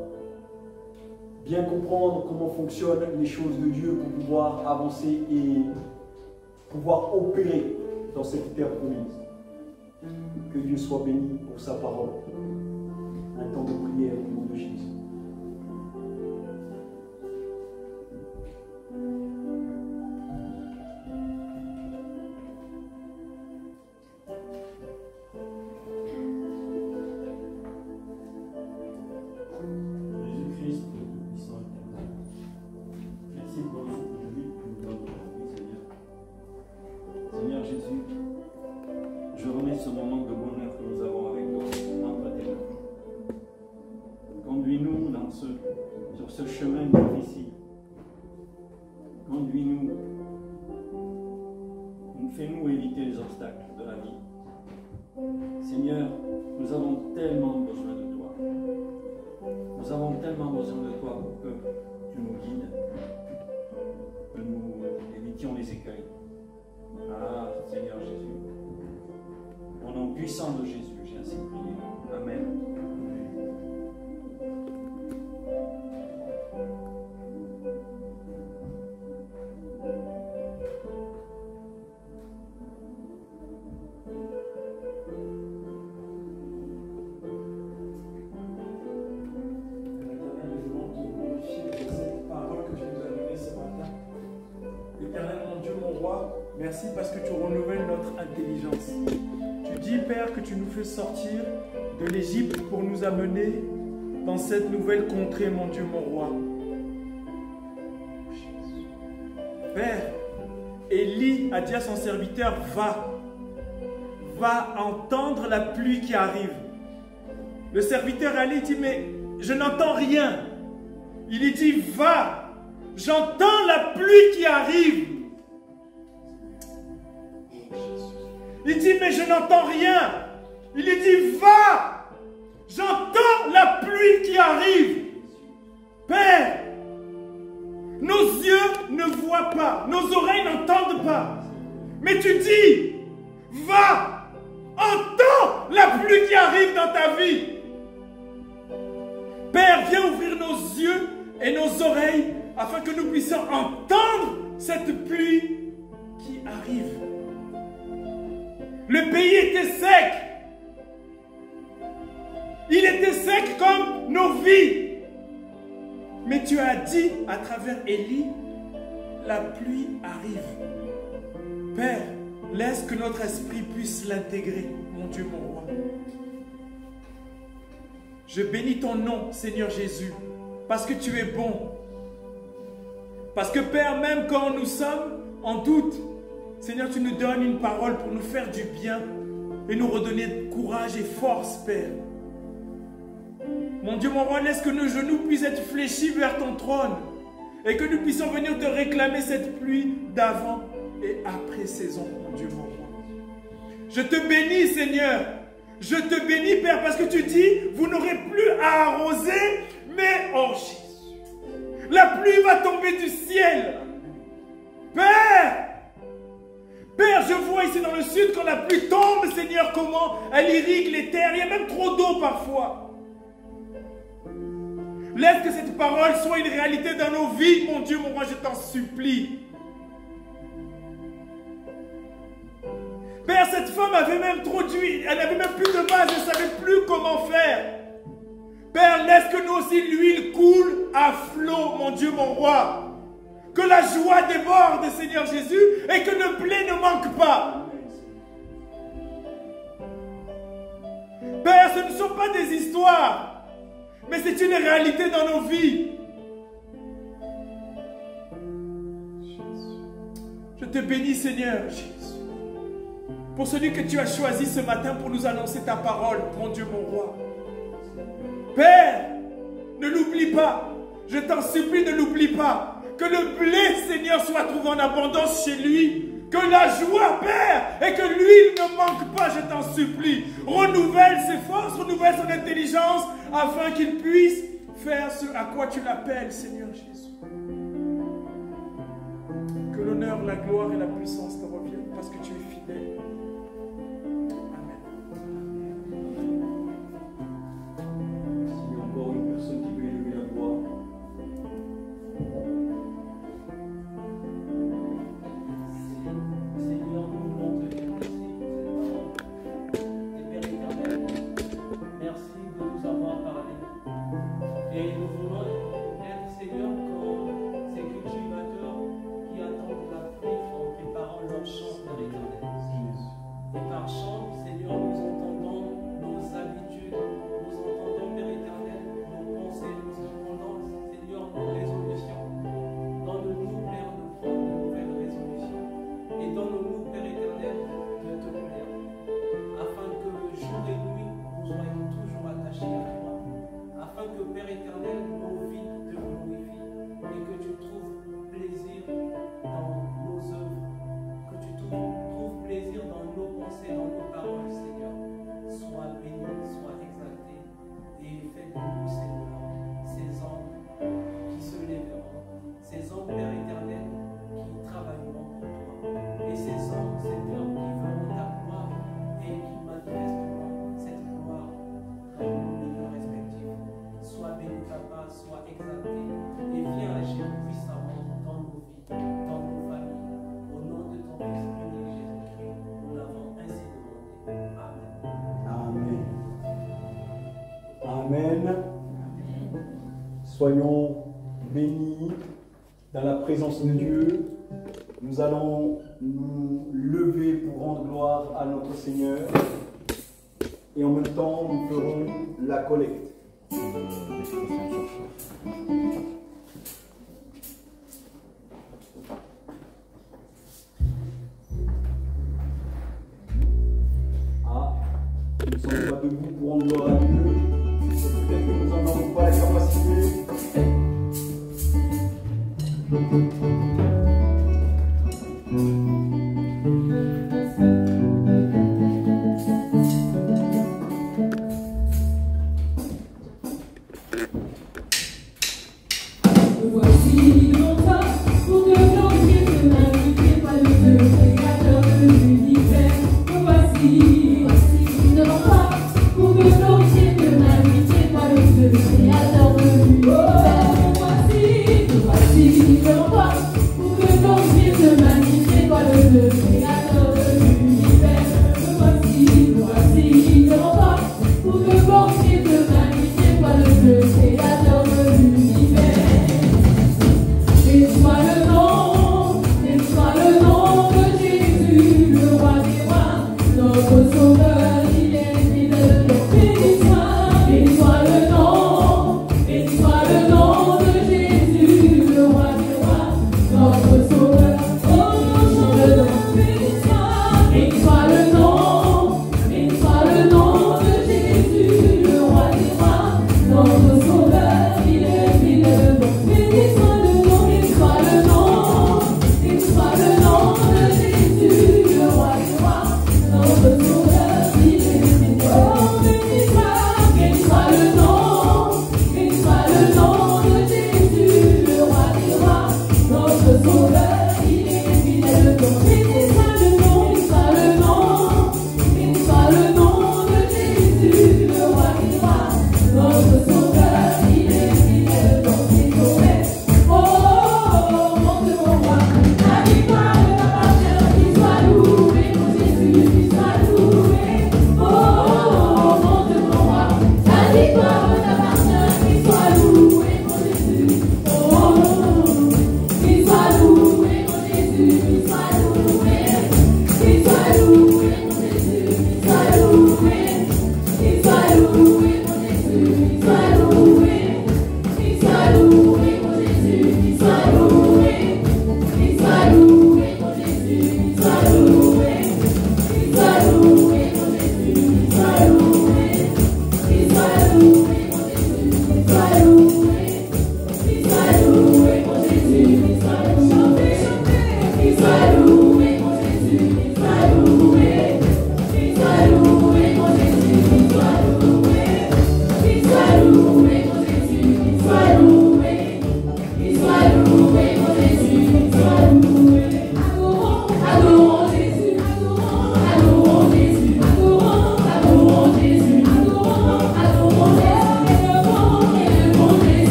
bien comprendre comment fonctionnent les choses de Dieu pour pouvoir avancer et pouvoir opérer dans cette terre promise. Que Dieu soit béni pour sa parole. Un temps de prière au nom de Jésus. Sur ce chemin difficile. Conduis-nous. Fais-nous éviter les obstacles de la vie. Seigneur, nous avons tellement besoin de toi. Nous avons tellement besoin de toi pour que tu nous guides, que nous évitions les écueils. Ah, Seigneur Jésus. Au nom puissant de Jésus, j'ai ainsi prié. Amen. Merci parce que tu renouvelles notre intelligence. Tu dis, Père, que tu nous fais sortir de l'Égypte pour nous amener dans cette nouvelle contrée, mon Dieu, mon roi. Père, Élie a dit à son serviteur, va entendre la pluie qui arrive. Le serviteur allait dit, mais je n'entends rien. Il lui dit, va, j'entends la pluie qui arrive. Il dit, mais je n'entends rien. Il lui dit, va, j'entends la pluie qui arrive. Père, nos yeux ne voient pas, nos oreilles n'entendent pas. Mais tu dis, va, entends la pluie qui arrive dans ta vie. Père, viens ouvrir nos yeux et nos oreilles afin que nous puissions entendre cette pluie qui arrive. Le pays était sec. Il était sec comme nos vies. Mais tu as dit à travers Élie, la pluie arrive. Père, laisse que notre esprit puisse l'intégrer, mon Dieu, mon roi. Je bénis ton nom, Seigneur Jésus, parce que tu es bon. Parce que Père, même quand nous sommes en doute, Seigneur, tu nous donnes une parole pour nous faire du bien et nous redonner courage et force, Père. Mon Dieu, mon roi, laisse que nos genoux puissent être fléchis vers ton trône et que nous puissions venir te réclamer cette pluie d'avant et après saison, mon Dieu, mon roi. Je te bénis, Seigneur, Je te bénis, Père, parce que tu dis, vous n'aurez plus à arroser, mais oh Jésus, la pluie va tomber du ciel. Père, je vois ici dans le sud, quand la pluie tombe, Seigneur, comment elle irrigue les terres. Il y a même trop d'eau parfois. Laisse que cette parole soit une réalité dans nos vies, mon Dieu, mon roi, je t'en supplie. Père, cette femme avait même trop d'huile, elle n'avait même plus de base, elle ne savait plus comment faire. Père, laisse que nous aussi l'huile coule à flot, mon Dieu, mon roi. Que la joie déborde, Seigneur Jésus, et que le blé ne manque pas. Père, ce ne sont pas des histoires, mais c'est une réalité dans nos vies. Je te bénis, Seigneur Jésus, pour celui que tu as choisi ce matin pour nous annoncer ta parole, mon Dieu, mon roi. Père, ne l'oublie pas. Je t'en supplie, ne l'oublie pas. Que le blé, Seigneur, soit trouvé en abondance chez lui. Que la joie, Père, et que l'huile ne manque pas, je t'en supplie. Renouvelle ses forces, renouvelle son intelligence, afin qu'il puisse faire ce à quoi tu l'appelles, Seigneur Jésus. Que l'honneur, la gloire et la puissance te reviennent, parce que tu es fidèle. Amen. S'il y a encore une personne qui veut élever la voix. Seigneur, nous voulons te dire merci pour cette parole. Et Père éternel, merci de nous avoir parlé. Et nous voulons être, Seigneur, comme ces cultivateurs qui attendent la pluie en préparant leur champ, Père éternel. Et par champ, Seigneur, nous entendons nos habitudes, nous entendons, Père éternel, nos pensées, nous entendons, Seigneur, nos résolutions. Donne-nous, Père, de prendre de nouvelles résolutions. Et donne-nous, Père éternel, de te plaire, afin que jour et nuit, nous soyons toujours attachés à toi, afin que, Père éternel, nos vies te glorifient, et que tu trouves plaisir dans nos œuvres, que tu trouves plaisir dans nos pensées, dans nos paroles, Seigneur. Sois béni, sois exalté, et fais de nous, Seigneur, ces hommes qui se lèveront, ces hommes, Père éternel, qui travailleront pour toi, et ces hommes, Seigneur, qui verront ta gloire et qui manifesteront cette gloire dans nos milieux respectifs. Sois béni, Papa, sois exalté, et viens agir puissamment dans nos vies, dans nos familles. Au nom de ton Fils unique Jésus-Christ, nous l'avons ainsi demandé. Amen. Amen. Amen. Soyons bénis dans la présence de Dieu. Nous allons nous lever pour rendre gloire à notre Seigneur. Et en même temps, nous ferons la collecte. Ah, nous ne sommes pas debout pour rendre gloire à Dieu. Peut-être que nous n'en avons pas la capacité. Voici mon pas pour te glorifier, te magnifier, pas le Dieu créateur de l'univers. Voici mon pas pour te glorifier, te magnifier, pas le Dieu créateur de l'univers. Voici mon pas pour te glorifier, te magnifier, pas le Dieu créateur de l'univers. Voici mon pas pour te glorifier, te magnifier, pas le Dieu créateur de l'univers.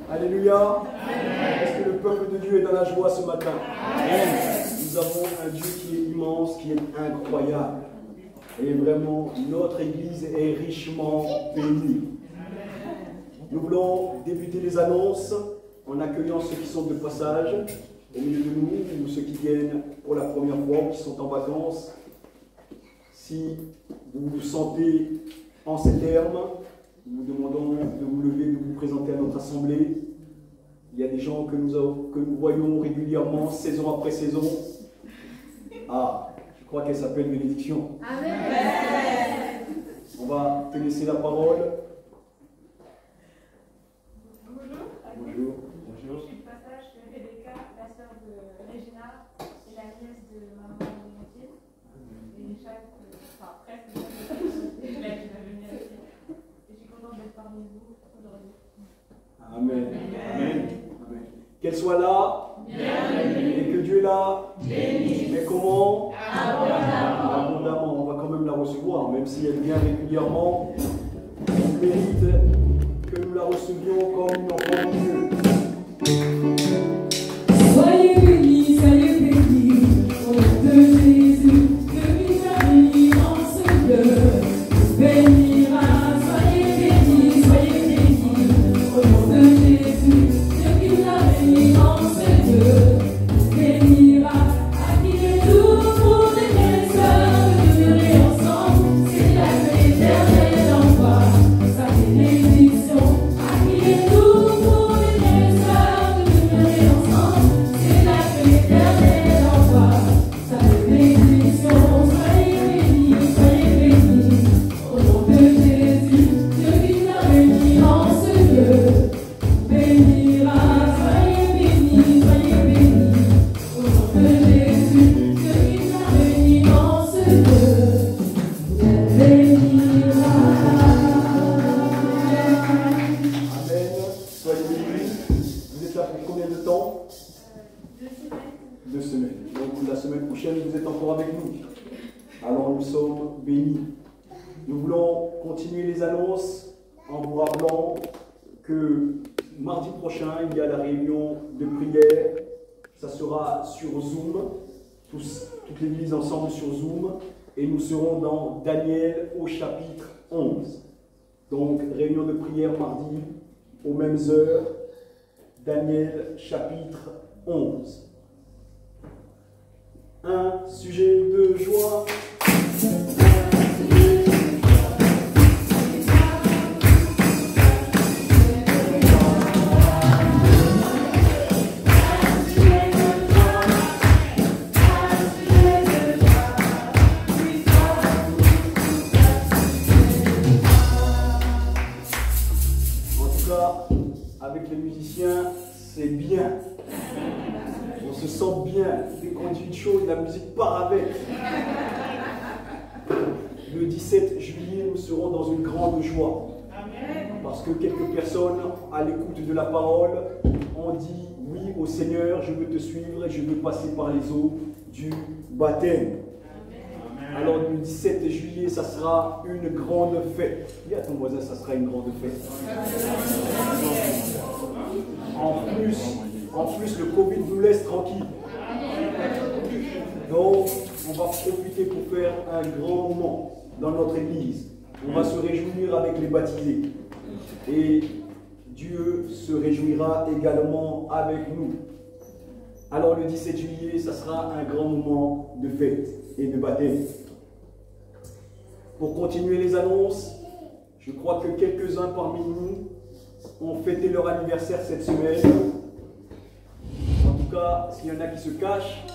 Alléluia. Est-ce que le peuple de Dieu est dans la joie ce matin? Nous avons un Dieu qui est immense, qui est incroyable. Et vraiment, notre Église est richement bénie. Nous voulons débuter les annonces en accueillant ceux qui sont de passage au milieu de nous, ou ceux qui viennent pour la première fois, ou qui sont en vacances. Si vous vous sentez en ces termes, nous vous demandons de vous lever, de vous présenter à notre assemblée. Il y a des gens que nous voyons régulièrement, saison après saison. Ah, je crois qu'elle s'appelle Bénédiction. Amen. On va te laisser la parole. Bonjour. Bonjour. Je suis de passage de Rebecca, la sœur de Regina et la nièce de maman Clémentine. Et chaque, presque chaque la qui va venir ici. Et je suis contente d'être parmi vous aujourd'hui. Amen. Amen. Amen. Qu'elle soit là, et que Dieu la bénisse. Mais comment? Abondamment. On va quand même la recevoir, même si elle vient régulièrement. On mérite que nous la recevions comme une enfant de Dieu. Soyez bénis, au nom de Jésus, que lui soit béni en ce lieu. Bénira, soyez bénis, au nom de Jésus, que lui soit béni en ce lieu. Bénira, à qui est tout pour les frères de demeurer ensemble, c'est là que l'Éternel envoie sa bénédiction. À qui est tout pour les frères de demeurer ensemble, c'est là que l'Éternel envoie sa bénédiction. Soyez bénis, au nom de Jésus, Dieu qui t'a béni en ce lieu. Bénira, soyez bénis, au nom de Jésus, Dieu qui t'a béni en ce lieu. Bénira. Amen. Soyez bénis. Vous êtes là pour combien de temps? 2 semaines. 2 semaines. Donc la semaine prochaine, vous êtes encore avec nous. Alors nous sommes bénis. Nous voulons continuer les annonces en vous rappelant que mardi prochain, il y a la réunion de prière. Ça sera sur Zoom, toute l'église ensemble sur Zoom. Et nous serons dans Daniel au chapitre 11. Donc réunion de prière mardi aux mêmes heures. Daniel chapitre 11. Un sujet de joie. En tout cas, avec les musiciens, c'est bien. On se sent bien. Dès qu'on dit une chose, la musique part avec. Le 17 juillet, nous serons dans une grande joie. Parce que quelques personnes, à l'écoute de la parole, ont dit oui au Seigneur, je veux te suivre et je veux passer par les eaux du baptême. Alors le 17 juillet, ça sera une grande fête. Dis à ton voisin, ça sera une grande fête. En plus, le Covid nous laisse tranquille. Donc, on va profiter pour faire un grand moment dans notre église. On va se réjouir avec les baptisés. Et Dieu se réjouira également avec nous. Alors le 17 juillet, ça sera un grand moment de fête et de baptême. Pour continuer les annonces, je crois que quelques-uns parmi nous ont fêté leur anniversaire cette semaine. En tout cas, s'il y en a qui se cachent,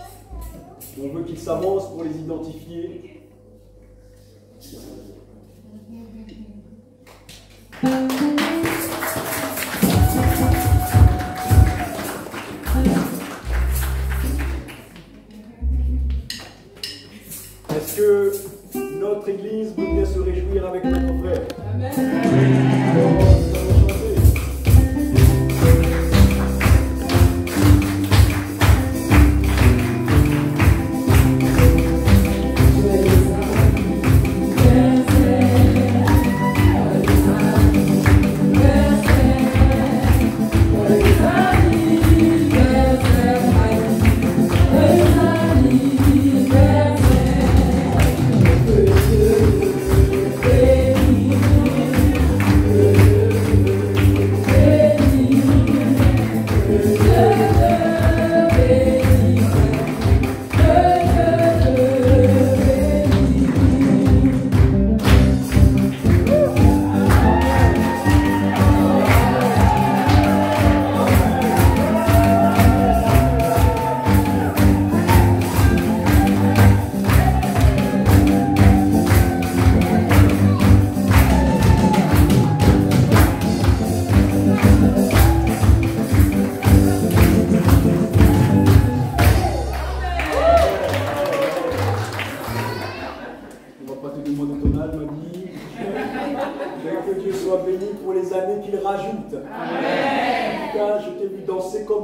on veut qu'ils s'avancent pour les identifier. Est-ce que notre église veut bien se réjouir avec notre frère? Amen. Alors, nous allons chanter. Verset,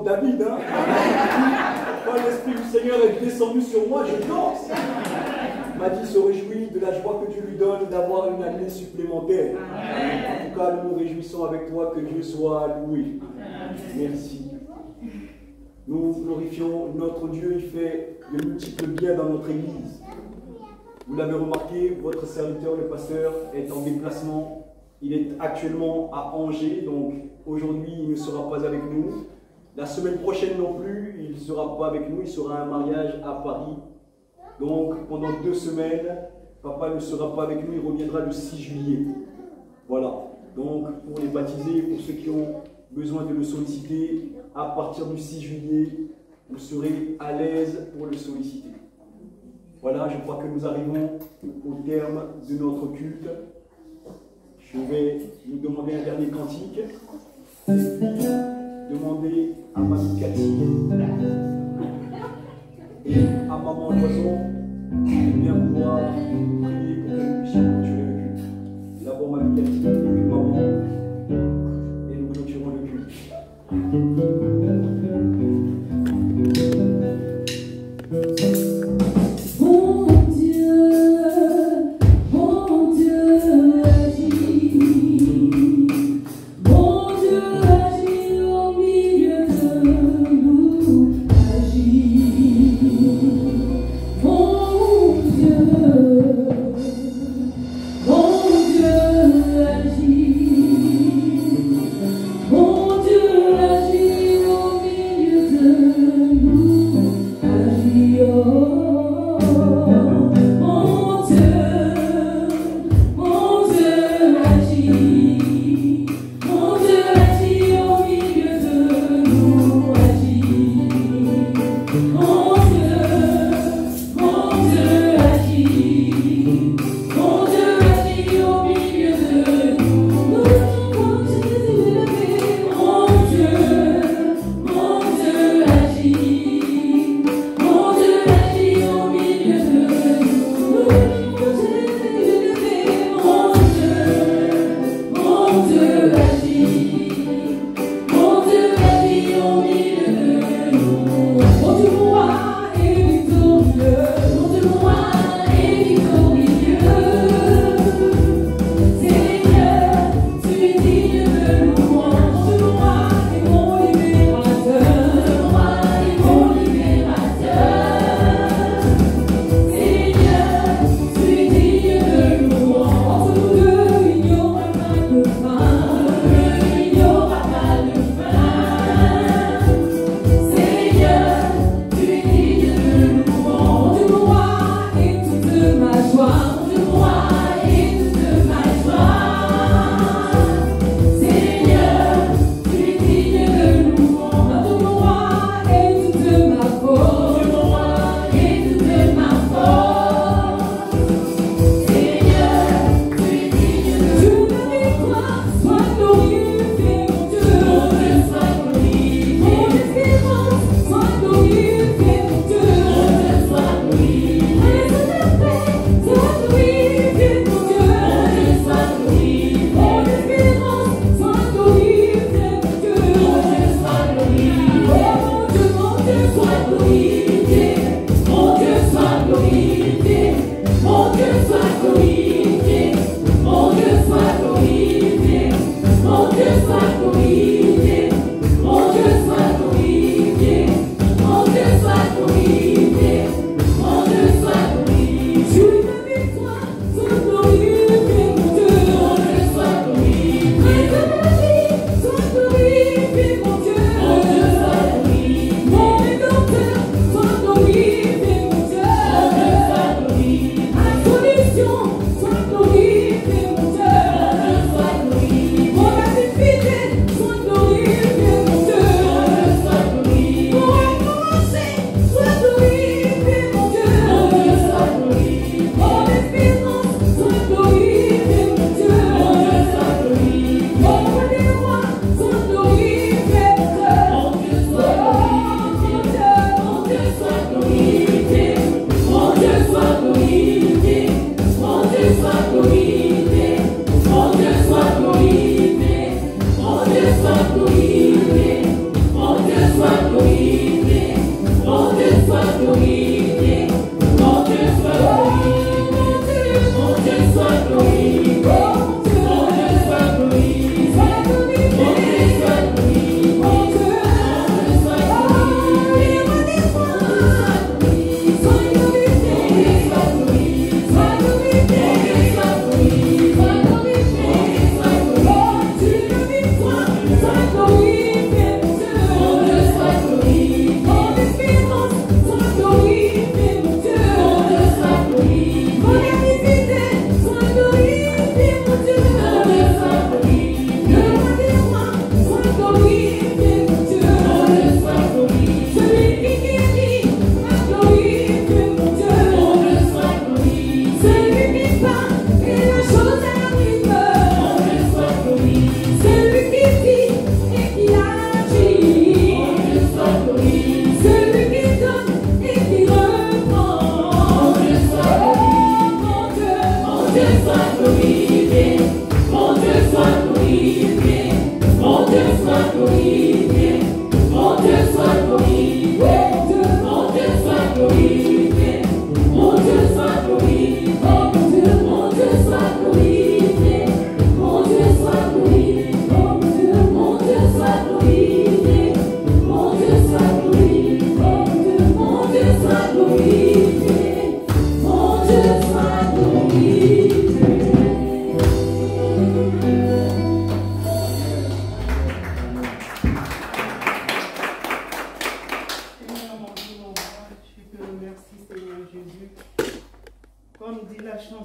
David. Hein. Quand l'Esprit du Seigneur est descendu sur moi, je danse. Il m'a dit se réjouit de la joie que Dieu lui donne d'avoir une année supplémentaire. En tout cas, nous nous réjouissons avec toi, que Dieu soit loué. Merci. Nous glorifions notre Dieu, il fait de multiples biens dans notre Église. Vous l'avez remarqué, votre serviteur, le pasteur, est en déplacement. Il est actuellement à Angers, donc aujourd'hui il ne sera pas avec nous. La semaine prochaine non plus, il ne sera pas avec nous, il sera à un mariage à Paris. Donc pendant 2 semaines, papa ne sera pas avec nous, il reviendra le 6 juillet. Voilà, donc pour les baptisés, pour ceux qui ont besoin de le solliciter, à partir du 6 juillet, vous serez à l'aise pour le solliciter. Voilà, je crois que nous arrivons au terme de notre culte. Je vais nous demander un dernier cantique. Demander à Mamie Cathy et à Maman Loison de bien pouvoir prier pour que nous puissions clôturer le culte. D'abord Mamie Cathy et puis Maman, et nous clôturons le culte. Mon Dieu,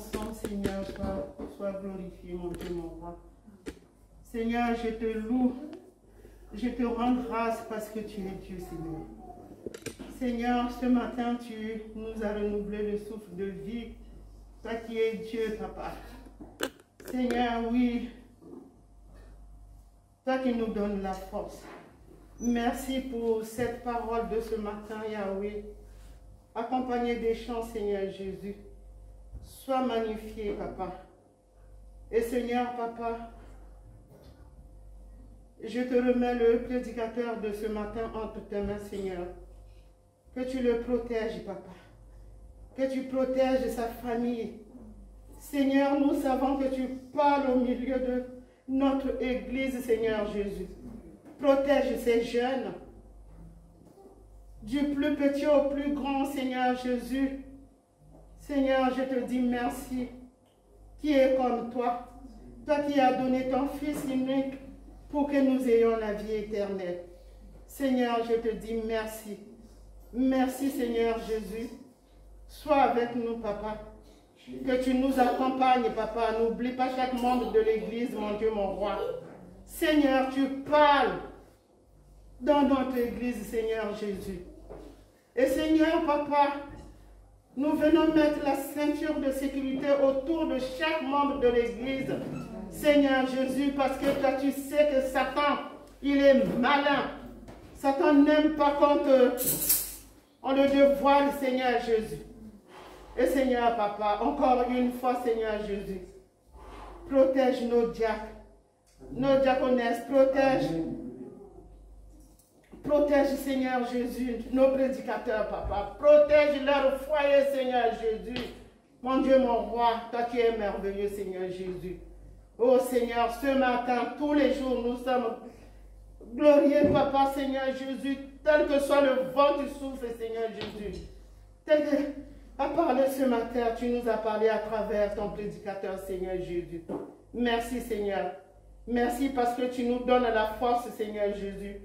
ensemble, Seigneur, sois glorifié, mon Dieu, mon roi. Seigneur, je te loue, je te rends grâce parce que tu es Dieu, Seigneur. Seigneur, ce matin, tu nous as renouvelé le souffle de vie, toi qui es Dieu, Papa. Seigneur, oui, toi qui nous donnes la force. Merci pour cette parole de ce matin, Yahweh. Accompagné des chants, Seigneur Jésus. Sois magnifié, Papa. Et Seigneur, Papa, je te remets le prédicateur de ce matin entre tes mains, Seigneur. Que tu le protèges, Papa. Que tu protèges sa famille. Seigneur, nous savons que tu parles au milieu de notre Église, Seigneur Jésus. Protège ces jeunes. Du plus petit au plus grand, Seigneur Jésus. Seigneur, je te dis merci. Qui est comme toi? Toi qui as donné ton Fils unique pour que nous ayons la vie éternelle. Seigneur, je te dis merci. Merci, Seigneur Jésus. Sois avec nous, Papa. Que tu nous accompagnes, Papa. N'oublie pas chaque membre de l'Église, mon Dieu, mon roi. Seigneur, tu parles dans notre Église, Seigneur Jésus. Et Seigneur, Papa, nous venons mettre la ceinture de sécurité autour de chaque membre de l'Église. Seigneur Jésus, parce que toi, tu sais que Satan, il est malin. Satan n'aime pas quand on le dévoile, Seigneur Jésus. Et Seigneur, Papa, encore une fois, Seigneur Jésus, protège nos diacres, nos diaconesses, protège, Seigneur Jésus, nos prédicateurs, Papa. Protège leur foyer, Seigneur Jésus. Mon Dieu, mon roi, toi qui es merveilleux, Seigneur Jésus. Oh Seigneur, ce matin, tous les jours, nous sommes glorieux, Papa, Seigneur Jésus, tel que soit le vent qui souffle, Seigneur Jésus. Tel que, à parler ce matin, tu nous as parlé à travers ton prédicateur, Seigneur Jésus. Merci, Seigneur. Merci parce que tu nous donnes la force, Seigneur Jésus.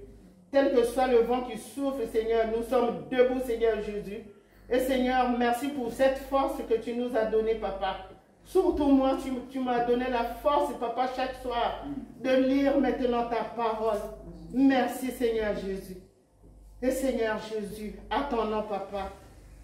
Tel que soit le vent qui souffle, Seigneur, nous sommes debout, Seigneur Jésus. Et Seigneur, merci pour cette force que tu nous as donnée, Papa. Surtout moi, tu m'as donné la force, Papa, chaque soir, de lire maintenant ta parole. Merci, Seigneur Jésus. Et Seigneur Jésus, à ton nom, Papa,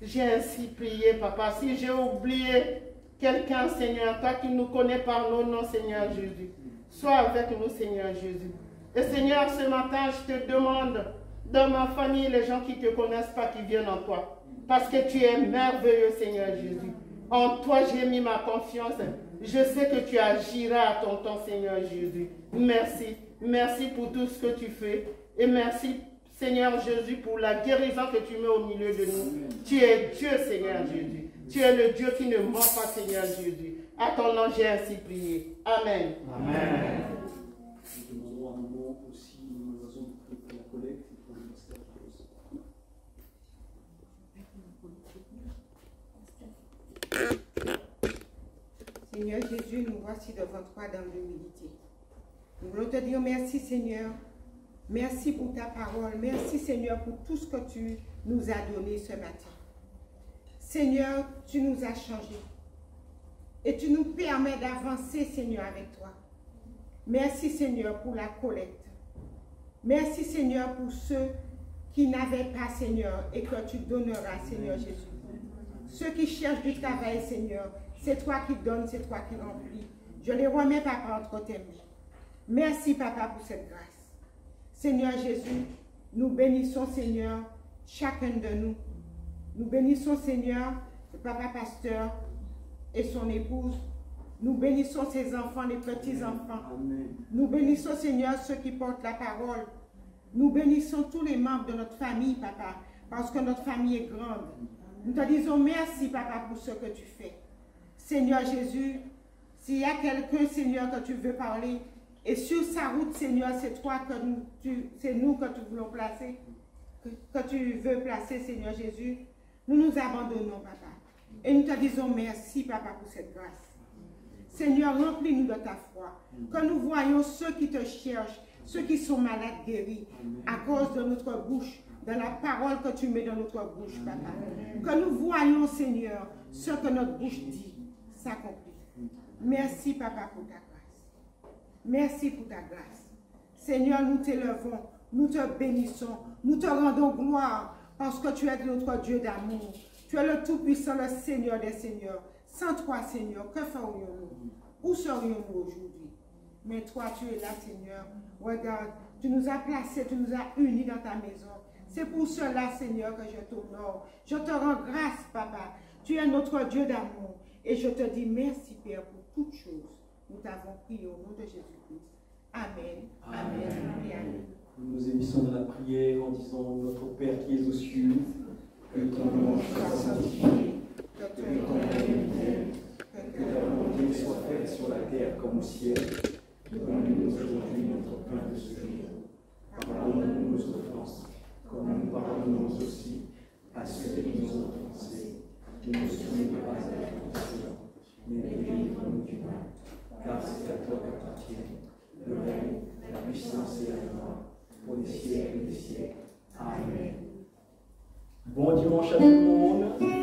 j'ai ainsi prié, Papa. Si j'ai oublié quelqu'un, Seigneur, toi qui nous connais par nos noms, Seigneur Jésus, sois avec nous, Seigneur Jésus. Et Seigneur, ce matin, je te demande, dans ma famille, les gens qui ne te connaissent pas, qui viennent en toi. Parce que tu es merveilleux, Seigneur Jésus. En toi, j'ai mis ma confiance. Je sais que tu agiras à ton temps, Seigneur Jésus. Merci. Merci pour tout ce que tu fais. Et merci, Seigneur Jésus, pour la guérison que tu mets au milieu de nous. Tu es Dieu, Seigneur Jésus. Tu es le Dieu qui ne ment pas, Seigneur Jésus. À ton nom, j'ai ainsi prié. Amen. Amen. Nous demanderons un moment aussi, nous avons pour la collecte et pour le mystère de Seigneur Jésus, nous voici devant toi dans l'humilité. Nous voulons te dire merci, Seigneur. Merci pour ta parole. Merci, Seigneur, pour tout ce que tu nous as donné ce matin. Seigneur, tu nous as changés. Et tu nous permets d'avancer, Seigneur, avec toi. Merci, Seigneur, pour la collecte. Merci, Seigneur, pour ceux qui n'avaient pas, Seigneur, et que tu donneras, Seigneur Jésus. Ceux qui cherchent du travail, Seigneur, c'est toi qui donnes, c'est toi qui remplis. Je les remets, Papa, entre tes mains. Merci, Papa, pour cette grâce. Seigneur Jésus, nous bénissons, Seigneur, chacun de nous. Nous bénissons, Seigneur, le Papa Pasteur et son épouse. Nous bénissons ses enfants, les petits-enfants. Nous bénissons, Seigneur, ceux qui portent la parole. Nous bénissons tous les membres de notre famille, Papa, parce que notre famille est grande. Nous te disons merci, Papa, pour ce que tu fais. Seigneur Jésus, s'il y a quelqu'un, Seigneur, que tu veux parler, et sur sa route, Seigneur, c'est toi c'est nous que tu voulons placer, que tu veux placer, Seigneur Jésus, nous nous abandonnons, Papa. Et nous te disons merci, Papa, pour cette grâce. Seigneur, remplis-nous de ta foi. Que nous voyons ceux qui te cherchent, ceux qui sont malades guéris, à cause de notre bouche, de la parole que tu mets dans notre bouche, Papa. Que nous voyons, Seigneur, ce que notre bouche dit. s'accomplit. Merci, Papa, pour ta grâce. Merci pour ta grâce. Seigneur, nous t'élevons, nous te bénissons, nous te rendons gloire parce que tu es notre Dieu d'amour. Tu es le Tout-Puissant, le Seigneur des Seigneurs. Sans toi, Seigneur, que ferions-nous? Où serions-nous aujourd'hui? Mais toi, tu es là, Seigneur. Regarde, tu nous as placés, tu nous as unis dans ta maison. C'est pour cela, Seigneur, que je t'honore. Je te rends grâce, Papa. Tu es notre Dieu d'amour. Et je te dis merci, Père, pour toutes choses. Nous t'avons prié au nom de Jésus-Christ. Amen. Amen. Amen. Et amen. Nous nous émissons dans la prière en disant, notre Père qui es aux cieux, que ton nom soit sanctifié, que ton règne vienne, que ta volonté soit faite sur la terre comme au ciel. Donne-nous aujourd'hui notre pain de ce jour. Pardonne-nous nos offenses, comme nous pardonnons aussi à ceux qui nous ont offensés. Ne nous soumets pas à la tentation, mais délivre-nous du mal. Car c'est à toi qu'appartiennent le règne, la puissance et la gloire, pour les siècles des siècles. Amen. Bon dimanche à tout le monde.